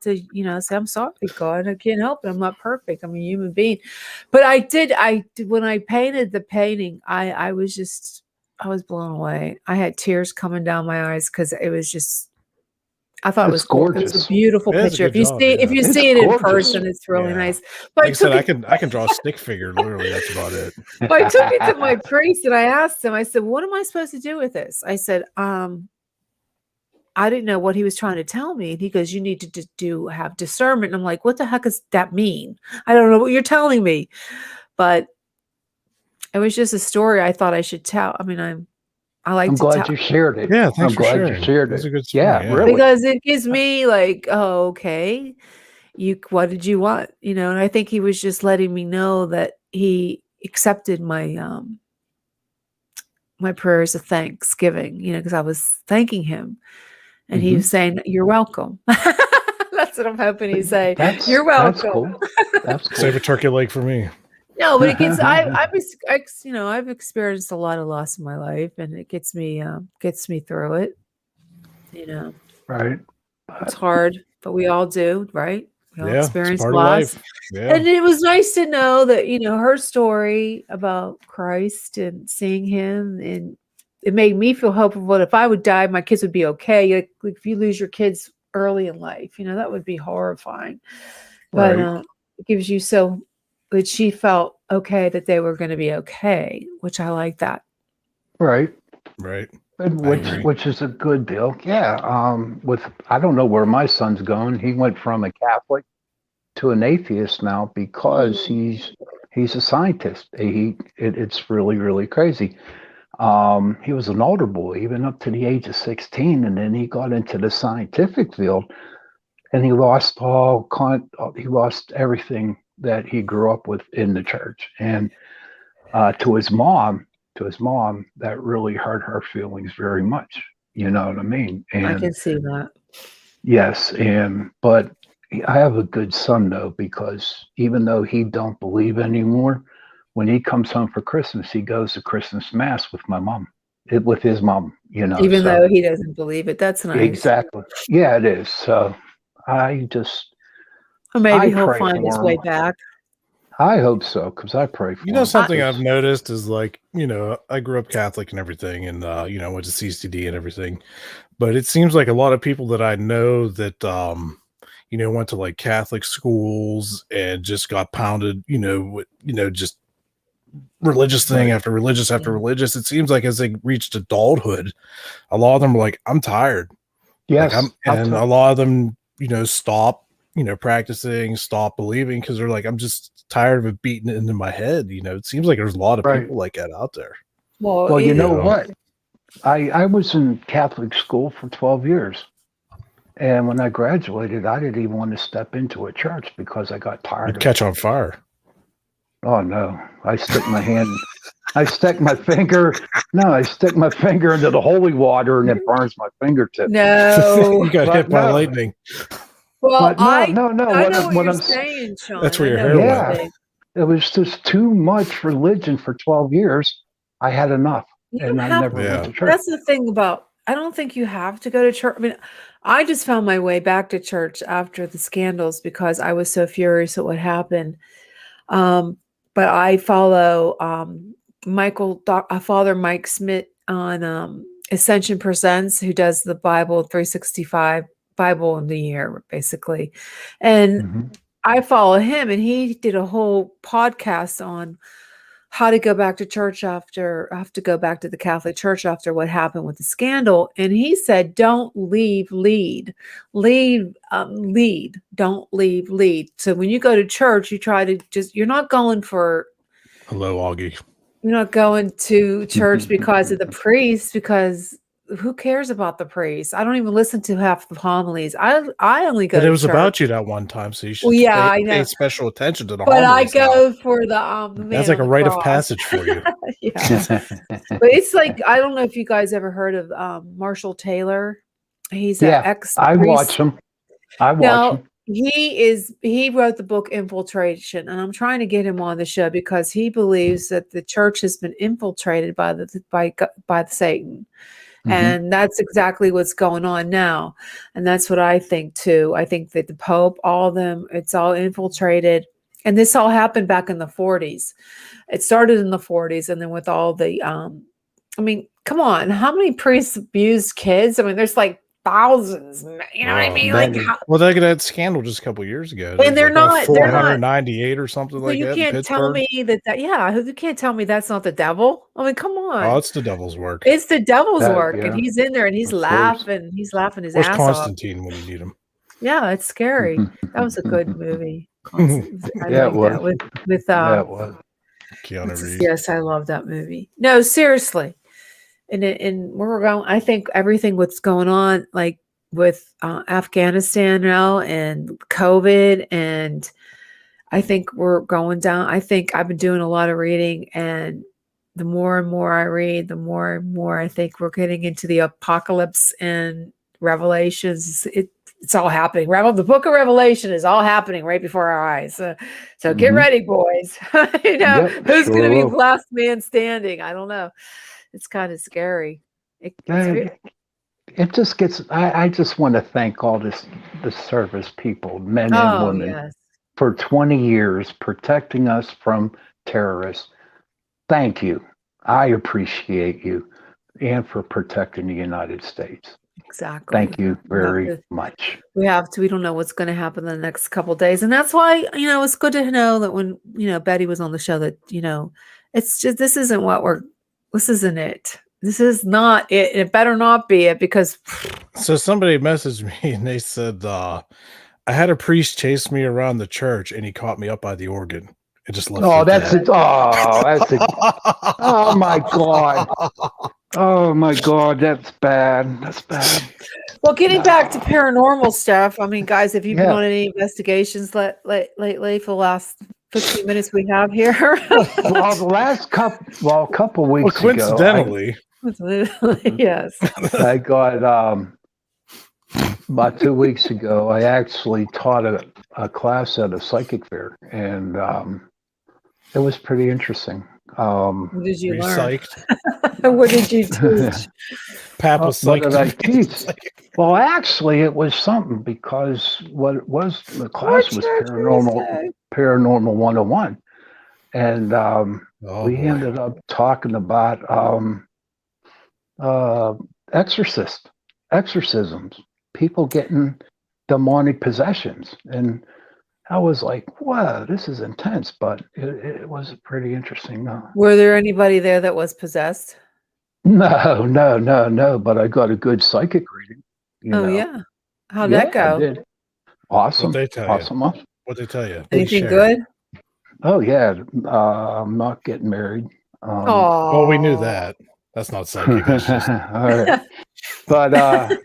to, say, I'm sorry, God, I can't help it. I'm not perfect. I'm a human being. But I did, when I painted the painting, I was blown away. I had tears coming down my eyes because it was just, I thought it was gorgeous. It was a beautiful It is a picture. good job, yeah. If you It's see it in gorgeous. person, it's really Yeah. nice. But Like I said, I can draw a stick figure. Literally, that's about it. But I took it to my priest and I asked him, I said, what am I supposed to do with this? I said, I didn't know what he was trying to tell me. And he goes, you need to have discernment. And I'm like, what the heck does that mean? I don't know what you're telling me. But it was just a story I thought I should tell. I mean, I like I'm to glad tell. you shared it. Yeah, thanks I'm for glad sharing. you shared That's it. a good story, Yeah, yeah. really. Because it gives me like, oh, okay. What did you want? And I think he was just letting me know that he accepted my my prayers of thanksgiving, because I was thanking him. And he was saying, you're welcome. That's what I'm hoping he's saying. You're welcome. That's cool. That's cool. Save a turkey leg for me. No, but it gets. I've experienced a lot of loss in my life, and it gets me through it. Right. It's hard, but we all do, right? We all Yeah, it's experience part loss. of life. Yeah. And it was nice to know that, her story about Christ and seeing him, and it made me feel hopeful. What if I would die, my kids would be okay. Like if you lose your kids early in life, that would be horrifying. But Right. it gives you but she felt okay that they were going to be okay, which I like that. Right. Right. Which is a good deal. Yeah. I don't know where my son's going. He went from a Catholic to an atheist now because he's a scientist. It's really, really crazy. He was an altar boy even up to the age of 16, and then he got into the scientific field, and he lost everything that he grew up with in the church. And to his mom, that really hurt her feelings very much. You know what I mean? And I can see that. yes, but I have a good son though, because even though he don't believe anymore, when he comes home for Christmas, he goes to Christmas Mass with my mom, with his mom. Even though he doesn't believe it, that's nice. Exactly. Yeah, it is. So or maybe I he'll pray find his for way him. back. I hope so, because I pray for him. Something I've noticed is like, I grew up Catholic and everything, and went to CCD and everything. But it seems like a lot of people that I know that went to like Catholic schools and just got pounded, just religious thing after religious after religious. It seems like as they reached adulthood, a lot of them are like, I'm tired. Yes. And a lot of them, stop, practicing, stop believing because they're like, I'm just tired of it beating into my head. It seems like there's a lot of people like that out there. Well, you know what? I was in Catholic school for 12 years. And when I graduated, I didn't even want to step into a church because I got tired. You'd catch on fire. Oh no! I stick my hand. I stick my finger. No, I stick my finger into the holy water, and it burns my fingertip. No, you got hit by lightning. Well, no. I know what you're I'm saying, Sean. That's where your hair went. It was just too much religion for 12 years. I had enough, and I never went to church. That's the thing about. I don't think you have to go to church. I mean, I just found my way back to church after the scandals because I was so furious at what happened. But I follow Father Mike Smith on Ascension Presents, who does the Bible 365 Bible in the year, basically. And I follow him, and he did a whole podcast on how to go back to church go back to the Catholic Church after what happened with the scandal. And he said, don't lead, don't lead. So when you go to church, you try to you're not going for. Hello, Augie. You're not going to church because of the priest, because who cares about the priest? I don't even listen to half the homilies. I only go. But it was church. About you that one time, so you should pay special attention to the But homilies. I go for the that's like a rite of passage for you. Yeah. But it's like, I don't know if you guys ever heard of Marshall Taylor. He's an ex. I watch him. he wrote the book Infiltration, and I'm trying to get him on the show because he believes that the church has been infiltrated by the Satan. And that's exactly what's going on now. And that's what I think too. I think that the Pope, all of them, it's all infiltrated. And this all happened back in the 40s. It started in the 40s. And then with all the, I mean, come on, how many priests abuse kids? I mean, there's like thousands, you know what I mean? Like, well, they got that scandal just a couple years ago. And they're not 498 or something like you that. can't tell me you can't tell me that's not the devil. I mean, come on. Oh, it's the devil's work. It's the devil's work, and he's in there and he's laughing. He's laughing his ass off. Where's Constantine when you need him? Yeah, it's scary. That was a good movie. It was. With it was. Keanu Reeves. Yes, I love that movie. No, seriously. And where we're going, I think everything what's going on, like with Afghanistan now and COVID, and I think we're going down. I think I've been doing a lot of reading, and the more and more I read, the more and more I think we're getting into the apocalypse and Revelations. It's all happening. The book of Revelation is all happening right before our eyes. So get ready, boys. Who's going to be the last man standing? I don't know. It's kind of scary. It just gets. I just want to thank all the service people, men and women, for 20 years protecting us from terrorists. Thank you. I appreciate you, and for protecting the United States. Exactly. Thank you very much. We have to. We don't know what's going to happen in the next couple of days, and that's why it's good to know that when Betty was on the show that it's just this isn't it. This is not it. It better not be it because. So somebody messaged me and they said, I had a priest chase me around the church and he caught me up by the organ and just left. Oh, that's it. Oh, that's it. Oh my God. Oh my God. That's bad. That's bad. Well, getting back to paranormal stuff. I mean, guys, have you been on any investigations lately for the last 15 minutes we have here? Well, the last couple weeks coincidentally, yes. I got about 2 weeks ago. I actually taught a class at a psychic fair, and it was pretty interesting. What did you learn? Psyched? What did you teach? Papa what did I teach? Well, actually, it was something because what it was, the class was Paranormal 101. And we ended up talking about exorcisms, people getting demonic possessions. And I was like, wow, this is intense, but it was pretty interesting. Were there anybody there that was possessed? No, but I got a good psychic reading. Yeah. How'd that go? I did. Awesome. What'd they tell awesome. you? What'd they tell you? Anything good? Oh, yeah. I'm not getting married. Well, we knew that. That's not psychic. That's just... All right. But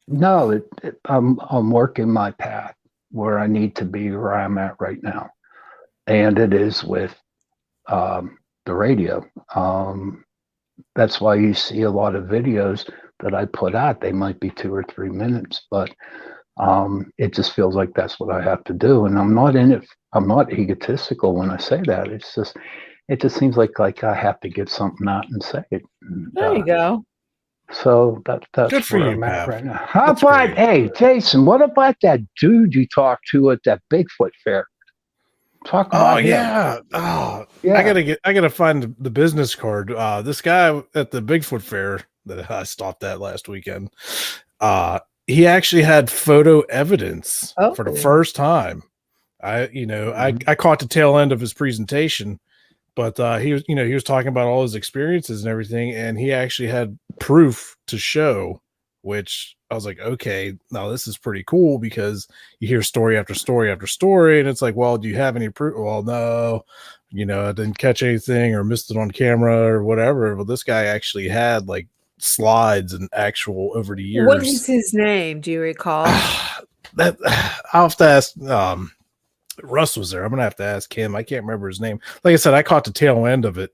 no, I'm working my path where I need to be, where I'm at right now. And it is with the radio. That's why you see a lot of videos that I put out. They might be 2 or 3 minutes, but it just feels like that's what I have to do. And I'm not in it. I'm not egotistical when I say that. It just seems like I have to get something out and say it. And, there you go. So that's good for where you, I'm at Pap. right now. How about, hey, Jason, what about that dude you talked to at that Bigfoot fair? Talk about him. I gotta find the business card. This guy at the Bigfoot fair that I stopped at last weekend, he actually had photo evidence for the first time. I caught the tail end of his presentation, but he was talking about all his experiences and everything, and he actually had proof to show, which I was like, okay, now this is pretty cool because you hear story after story after story, and it's like, well, do you have any proof? Well, no, I didn't catch anything or missed it on camera or whatever. Well, this guy actually had like slides and actual over the years. What is his name? Do you recall? That I'll have to ask. Russ was there. I'm gonna have to ask him. I can't remember his name. Like I said, I caught the tail end of it,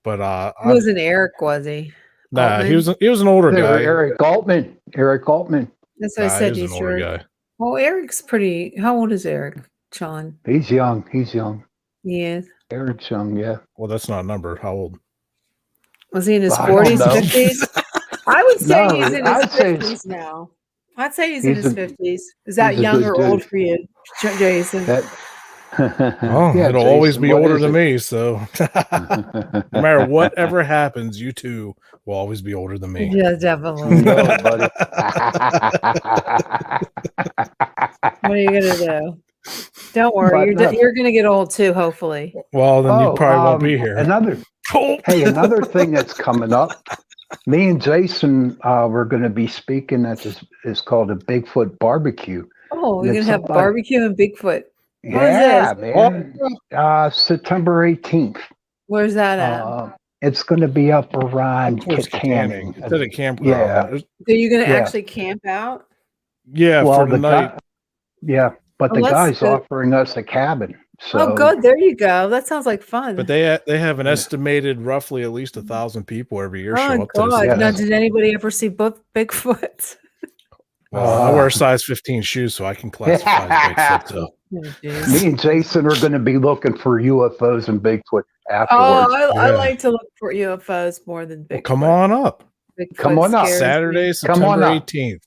but it wasn't Eric, was he? Nah, he was an older guy. Eric Galtman. That's what I said. He was an older guy. Well, Eric's pretty. How old is Eric, Sean? He's young. He's young. He is. Eric's young, yeah. Well, that's not a number. How old? Was he in his I don't 40s, know. 50s? I would say No, he's in his I'd say 50s now. I'd say he's in he's his a- 50s. Is that he's a young good or old dude. for you, Jason? That, Oh, yeah, it'll always Jason, be what older is than it? me. So no matter whatever happens, you two will always be older than me. Yeah, definitely. No, buddy. What are you gonna do? Don't worry, But, you're gonna get old too. Hopefully. Well, then you probably won't be here. Another thing that's coming up. Me and Jason we're going to be speaking at this. It's called a Bigfoot barbecue. Oh, And you're if gonna have somebody- barbecue and Bigfoot. Yeah, this? man. September 18th. Where's that at? It's going to be up around Towards Kittanning. Kittanning. It's at a campground. Yeah. So you're gonna Yeah. actually camp out? Yeah, for the tonight. but Oh, the that's guy's good. offering us a cabin. So Oh, good. There you go. That sounds like fun. But they have an estimated roughly at least 1,000 people every year show Oh up to this God! event. Now, did anybody ever see Bigfoot? Well, I wear size 15 shoes, so I can classify as Bigfoot. So. Oh, jeez. Me and Jason are going to be looking for UFOs and Bigfoot Oh, afterwards. I Yeah. like to look for UFOs more than Bigfoot. Well, come on up. Bigfoot Come on up. scares me. Saturday, Come on September up. 18th.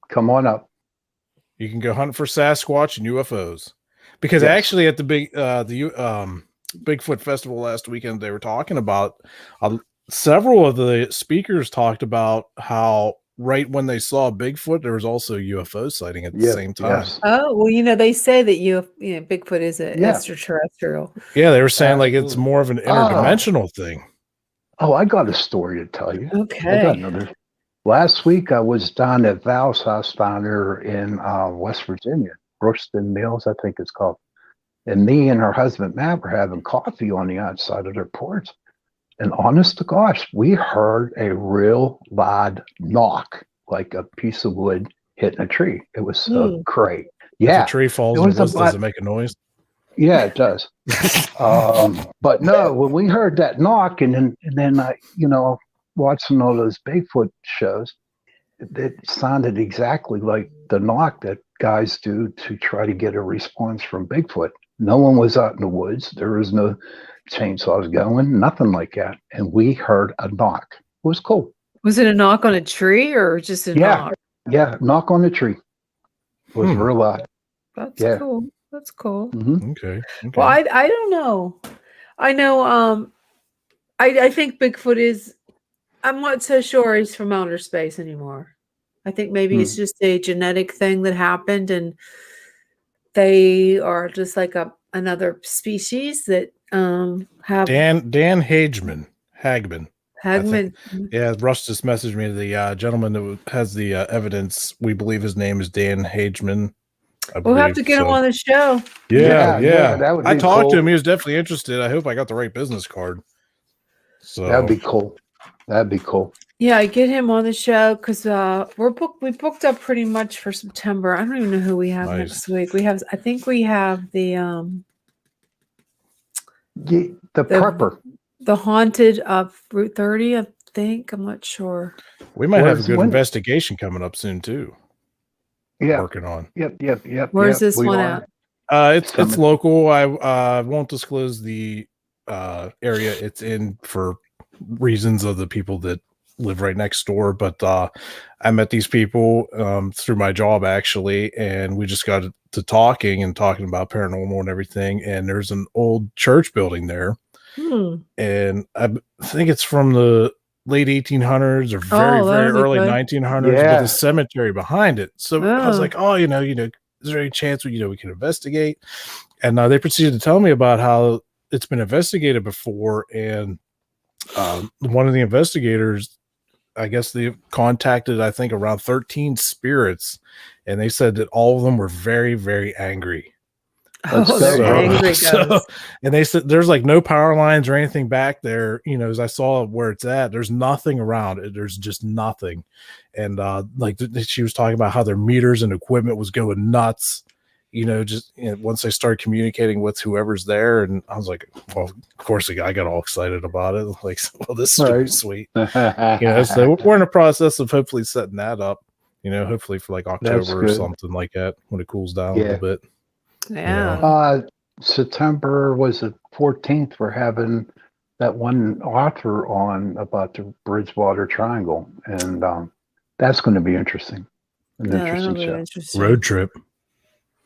Come on up. You can go hunt for Sasquatch and UFOs. Because Yes. actually at the Bigfoot Festival last weekend, they were talking about several of the speakers talked about how right when they saw Bigfoot, there was also a UFO sighting at the Yes, same time. yes. Oh well, they say that Bigfoot is an Yeah. extraterrestrial. Yeah, they were saying like it's Absolutely. more of an interdimensional thing. Oh, I got a story to tell you. I got Okay. another. Last week, I was down at Val's house down there in West Virginia, Brookston Mills, I think it's called. And me and her husband, Matt, were having coffee on the outside of their porch. And honest to gosh, we heard a real loud knock, like a piece of wood hitting a tree. It was so great. Yeah. If a tree falls It in was the woods, about- does it make a noise? Yeah, it does. But no, when we heard that knock, and then I, watching all those Bigfoot shows, it sounded exactly like the knock that guys do to try to get a response from Bigfoot. No one was out in the woods. There was no chainsaws going, nothing like that. And we heard a knock. It was cool. Was it a knock on a tree or just a knock? Yeah, knock on the tree. It was real loud. That's Yeah. cool. That's cool. Mhm. Okay. Well, I don't know. I know. I think Bigfoot is. I'm not so sure he's from outer space anymore. I think maybe it's just a genetic thing that happened, and they are just like another species that have Dan Hagman. Hagman. Yeah, Russ just messaged me. The gentleman that has the evidence, we believe his name is Dan Hagman. We'll have to get him on the show. Yeah. that would I be talked to cool. him. He was definitely interested. I hope I got the right business card. So That'd be cool. That'd be cool. Yeah, get him on the show because we booked up pretty much for September. I don't even know who we have Nice. next week. I think we have the The prepper. the haunted of Route 30. I think I'm not sure. we might have a Where's- good when- investigation coming up soon too. Yeah. Working on. Yep. Where's this we one are. at? It's Summit. local. I won't disclose the area it's in for reasons of the people that live right next door. But I met these people through my job actually, and we just got to talking about paranormal and everything. And there's an old church building there, and I think it's from the late 1800s or very that'd be early good. 1900s Yeah. with a cemetery behind it. So I was Oh. like, oh, is there any chance we can investigate? And they proceeded to tell me about how it's been investigated before. And one of the investigators, I guess they contacted, I think, around 13 spirits. And they said that all of them were very, very angry. Oh, they're angry ghosts. And they said there's like no power lines or anything back there. As I saw where it's at, there's nothing around it. There's just nothing. And she was talking about how their meters and equipment was going nuts. Once they started communicating with whoever's there, and I was like, well, of course, I got all excited about it. Like, well, this is Right. sweet. So we're in the process of hopefully setting that up. hopefully for like That's October or good. something like that when it cools down a Yeah. little bit. Yeah. September was the 14th. We're having that one author on about the Bridgewater Triangle, and that's going to be interesting. An Yeah, interesting that'll be show. interesting. Road trip.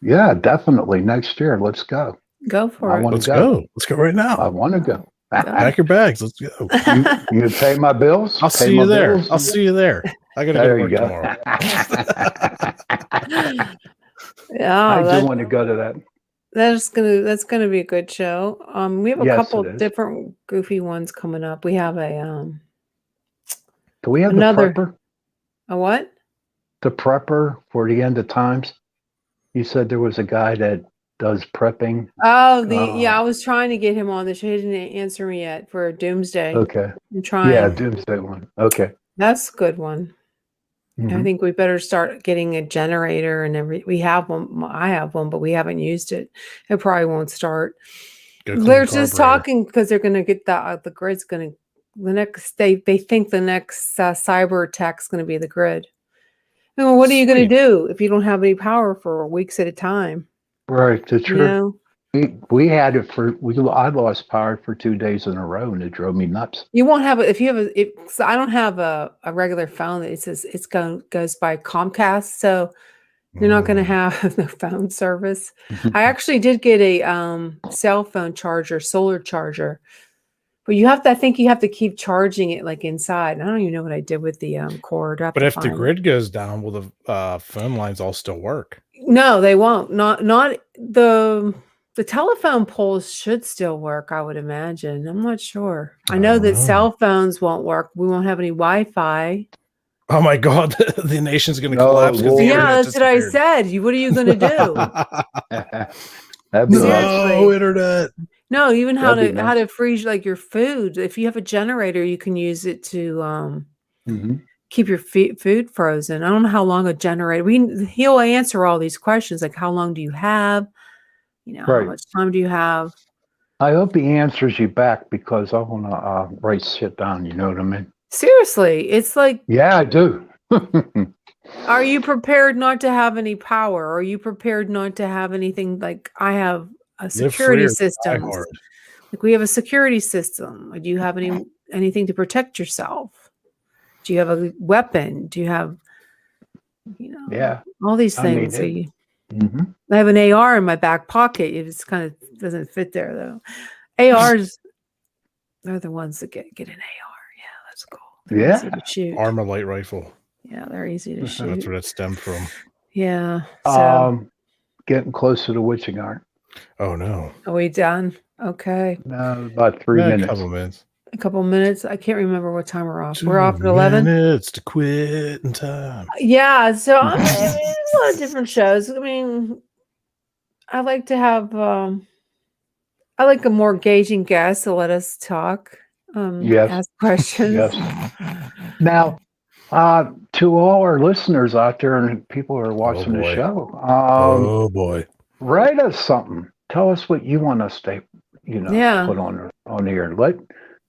Yeah, definitely next year. Let's go. Go for I it. want to Let's go. go. Let's go right I now. want to go. Pack your bags. Let's go. You pay my bills. I'll Pay see my you there. bills. I'll see you there. I gotta go There to you work go. tomorrow. Yeah, I do want to go to that. that's gonna be a good show. We have a Yes, couple it is. different goofy ones coming up. We have a Do we have Another- the prepper? a what? The prepper for the end of times? You said there was a guy that does prepping. Oh, I was trying to get him on the show. He didn't answer me yet for Doomsday. Okay. I'm trying. Yeah, Doomsday one. Okay. That's a good one. I Mhm. think we better start getting a generator and we have one. I have one, but we haven't used it. It probably won't start. Go clean They're the just carburetor. talking because they're going to get the grid's going to they think the next cyber attack's going to be the grid. Well, what are you going to Sweet. do if you don't have any power for weeks at a time? Right. The You truth. know, We had it I lost power for 2 days in a row, and it drove me nuts. you won't have if you have so I don't have a regular phone that goes by Comcast, so you're not going to have the phone service. I actually did get a cell phone charger, solar charger, but I think you have to keep charging it like inside. I don't even know what I did with the cord. But if the grid goes down, will the phone lines all still work? No, they won't. Not the telephone poles should still work, I would imagine. I'm not sure. I know that cell phones won't work. We won't have any Wi-Fi. Oh my God, the nation's going to No, collapse. 'Cause the Lord. Yeah, internet that's what I disappeared. said. What are you going to do? That'd be nice. Seriously. No internet. No, even how That'd to be how nice. to freeze like your food. If you have a generator, you can use it to Mhm. keep your food frozen. I don't know how long a generator. He'll answer all these questions like how long do you have? How Right. much time do you have? I hope he answers you back because I want to write shit down. You know what I mean? Seriously, it's like, Yeah, I do. are you prepared not to have any power? Are you prepared not to have anything? Like I have a Live free security or die system. hard. Like we have a security system. Do you have anything to protect yourself? Do you have a weapon? Do you have, Yeah. all these I mean, things? So Mhm. I have an AR in my back pocket. It just kind of doesn't fit there though. ARs, they're the ones that get an AR. Yeah, that's cool. They're Yeah. easy to shoot. Armor light rifle. Yeah, they're easy to shoot. That's where that stemmed from. Yeah. So Getting close to the witching hour. Oh no. are we done? Okay. No, about 3 A minutes. couple minutes. A couple minutes. I can't remember what time we're off. We're off at 11. minutes to quit in time. Yeah. So I mean, there's a lot of different shows. I mean, I like to have I like a more engaging guest to let us talk. Yes. Ask questions. Yes. Now, to all our listeners out there and people who are watching the boy. show, Oh boy. write us something. Tell us what you want us to, Yeah. put on here.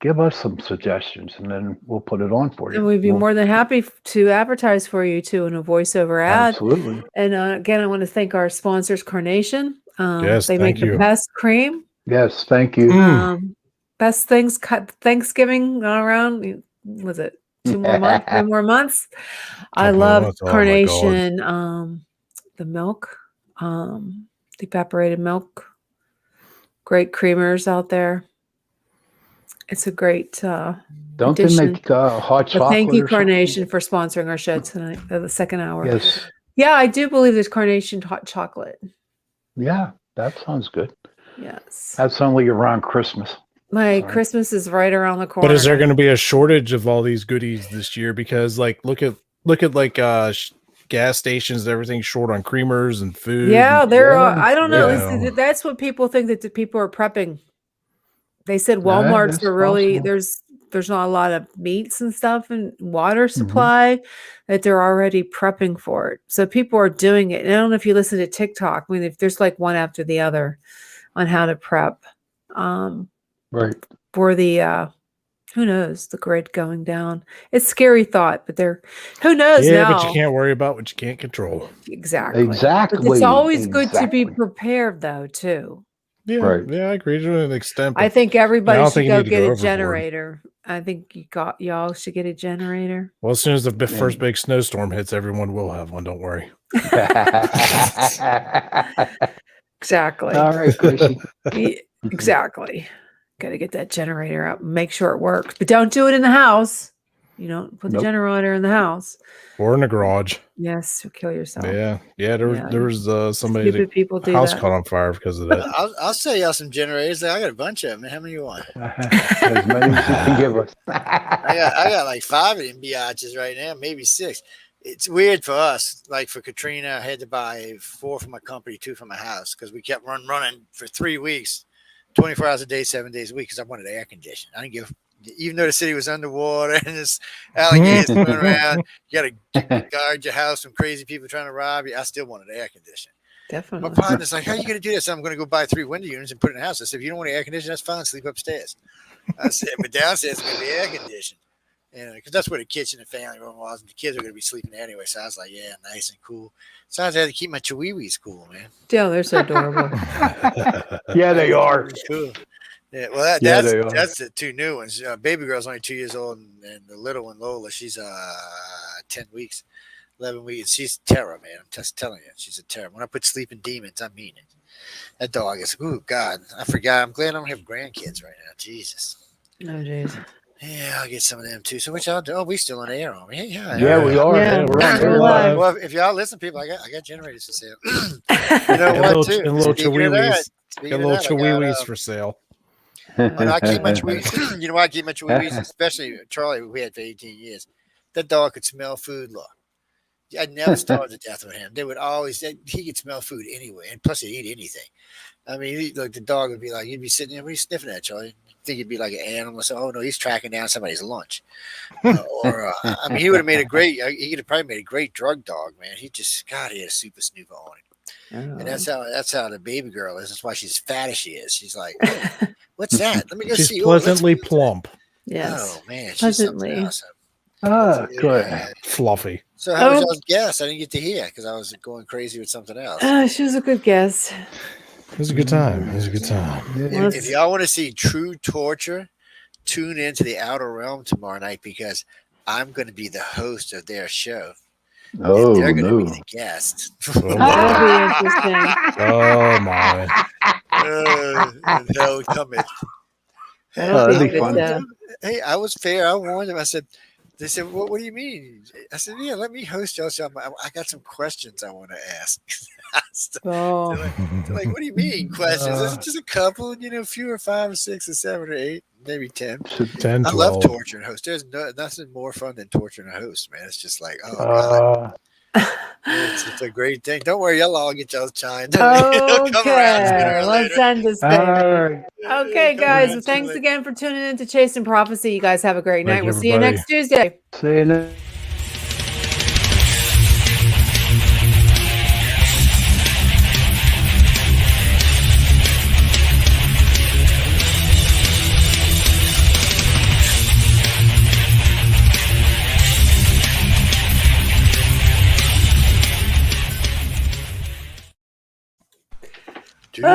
Give us some suggestions, and then we'll put it on for you. And we'd be We'll- more than happy to advertise for you too in a voiceover ad. Absolutely. And again, I want to thank our sponsors, Carnation. Yes, they make thank you. the best cream. Yes, thank you. Best things cut Thanksgiving around. Was it 2 more months? 3 more months? I Couple love months. Oh, my God. Carnation. The milk, evaporated milk. Great creamers out there. It's a great Don't they addition. make hot But chocolate? thank you, or something? Carnation, for sponsoring our show tonight, the second hour. Yes. Yeah, I do believe there's Carnation hot chocolate. Yeah, that sounds good. Yes. That's only around Christmas. My Sorry. Christmas is right around the corner. But is there going to be a shortage of all these goodies this year? Because look at like gas stations, everything's short on creamers and food. Yeah, there are. Yeah, I don't know. yeah. That's what people think that the people are prepping. They said Yeah, Walmart's that's are really possible. there's not a lot of meats and stuff and water Mm-hmm. supply that they're already prepping for it. So people are doing it. And I don't know if you listen to TikTok. I mean, if there's like one after the other on how to prep Right. for the Who knows? The grid going down. It's a scary thought, but who knows Yeah, now? but you can't worry about what you can't control. Exactly. Exactly. But it's always good to be Exactly. prepared, though, too. Yeah, Right. yeah, I agree to an extent. I But think everybody don't should think you go need to get go a overboard. generator. I think y'all should get a generator. well, as soon as the first big snowstorm hits, everyone will have one. Don't worry. Exactly. All right, Gracie. Yeah, exactly. Got to get that generator up and make sure it works. But don't do it in the house. You don't put the Nope. generator in the house. Or in the garage. Yes, you'll kill yourself. Yeah. There was somebody Stupid people do house that. caught on fire because of that. I'll sell y'all some generators. I got a bunch of them. How many you want? As many as you can give us. I got like 5 of them biatches right now, maybe 6. It's weird for us. Like for Katrina, I had to buy 4 for my company, 2 for my house because we kept running for 3 weeks, 24 hours a day, 7 days a week because I wanted air conditioning. I didn't give. Even though the city was underwater and there's alligators swimming around, you got to guard your house from crazy people trying to rob you. I still wanted air conditioning. Definitely. My partner's like, how are you going to do this? I'm going to go buy 3 window units and put it in the house. I said, if you don't want air conditioning, that's fine. Sleep upstairs. I said, but downstairs is going to be air conditioned. And because that's where the kitchen and family room was, and the kids are going to be sleeping there anyway. So I was like, yeah, nice and cool. So I had to keep my chihuahuas cool, man. Yeah, they're so adorable. Yeah, they are. Cool. Yeah, well, that's the 2 new ones. Baby girl's only 2 years old, and the little one, Lola, she's 10 weeks, 11 weeks. She's a terror, man. I'm just telling you, she's a terror. When I put sleeping demons, I mean it. That dog is, oh, God, I forgot. I'm glad I don't have grandkids right now. Jesus. Oh, jeez. Yeah, I'll get some of them too. So what y'all do? Oh, we still on the air, aren't we? Yeah, we are. Yeah, we're on we're live. Well, if y'all listen, people, I got generators for sale. You know what, too? And little Speaking of that, chihuahuas. Got little chihuahuas for sale. Oh, no, I keep my chihuahuas. You know why I keep my chihuahuas? Especially Charlie, who we had for 18 years. That dog could smell food. Look, I never starved to death with him. They would always, he could smell food anyway. And plus, he'd eat anything. I mean, like the dog would be like, you'd be sitting there, what are you sniffing at, Charlie? Think he'd be like an animal. So, oh no, he's tracking down somebody's lunch. I mean, he would have made he could have probably made a great drug dog, man. He had a super snooper on him. And that's how the baby girl is. That's why she's fat as she is. She's like, oh, what's that? Let me go She's see. pleasantly plump. Yes. Oh man, she's Pleasantly. awesome. Oh, good. Yeah. Fluffy. So how was y'all's guess? I didn't get to hear because I was going crazy with something else. She was a good guess. It was a good time. If y'all want to see true torture, tune into the Outer Realm tomorrow night because I'm going to be the host of their show. Oh, they're going to no. be the guest. That'll be interesting. Oh my. Hell coming. That'll that'd be be fun. good. Hey, I was fair. I warned them. I said, they said, what do you mean? I said, yeah, let me host y'all. So I got some questions I want to ask. Oh. They're like, what do you mean questions? Is it just a couple, fewer 5 or 6 or 7 or 8, maybe 10? 10, 12. I love torturing hosts. There's nothing more fun than torturing a host, man. It's just like, oh, God. It's a great thing. Don't worry, y'all all get y'all's time. Okay, let's end this thing. All right. Okay, guys. Well, thanks again for tuning in to Chasing Prophecy. You guys have a great night. Thank We'll you, see you everybody. next Tuesday. See you next. Dude,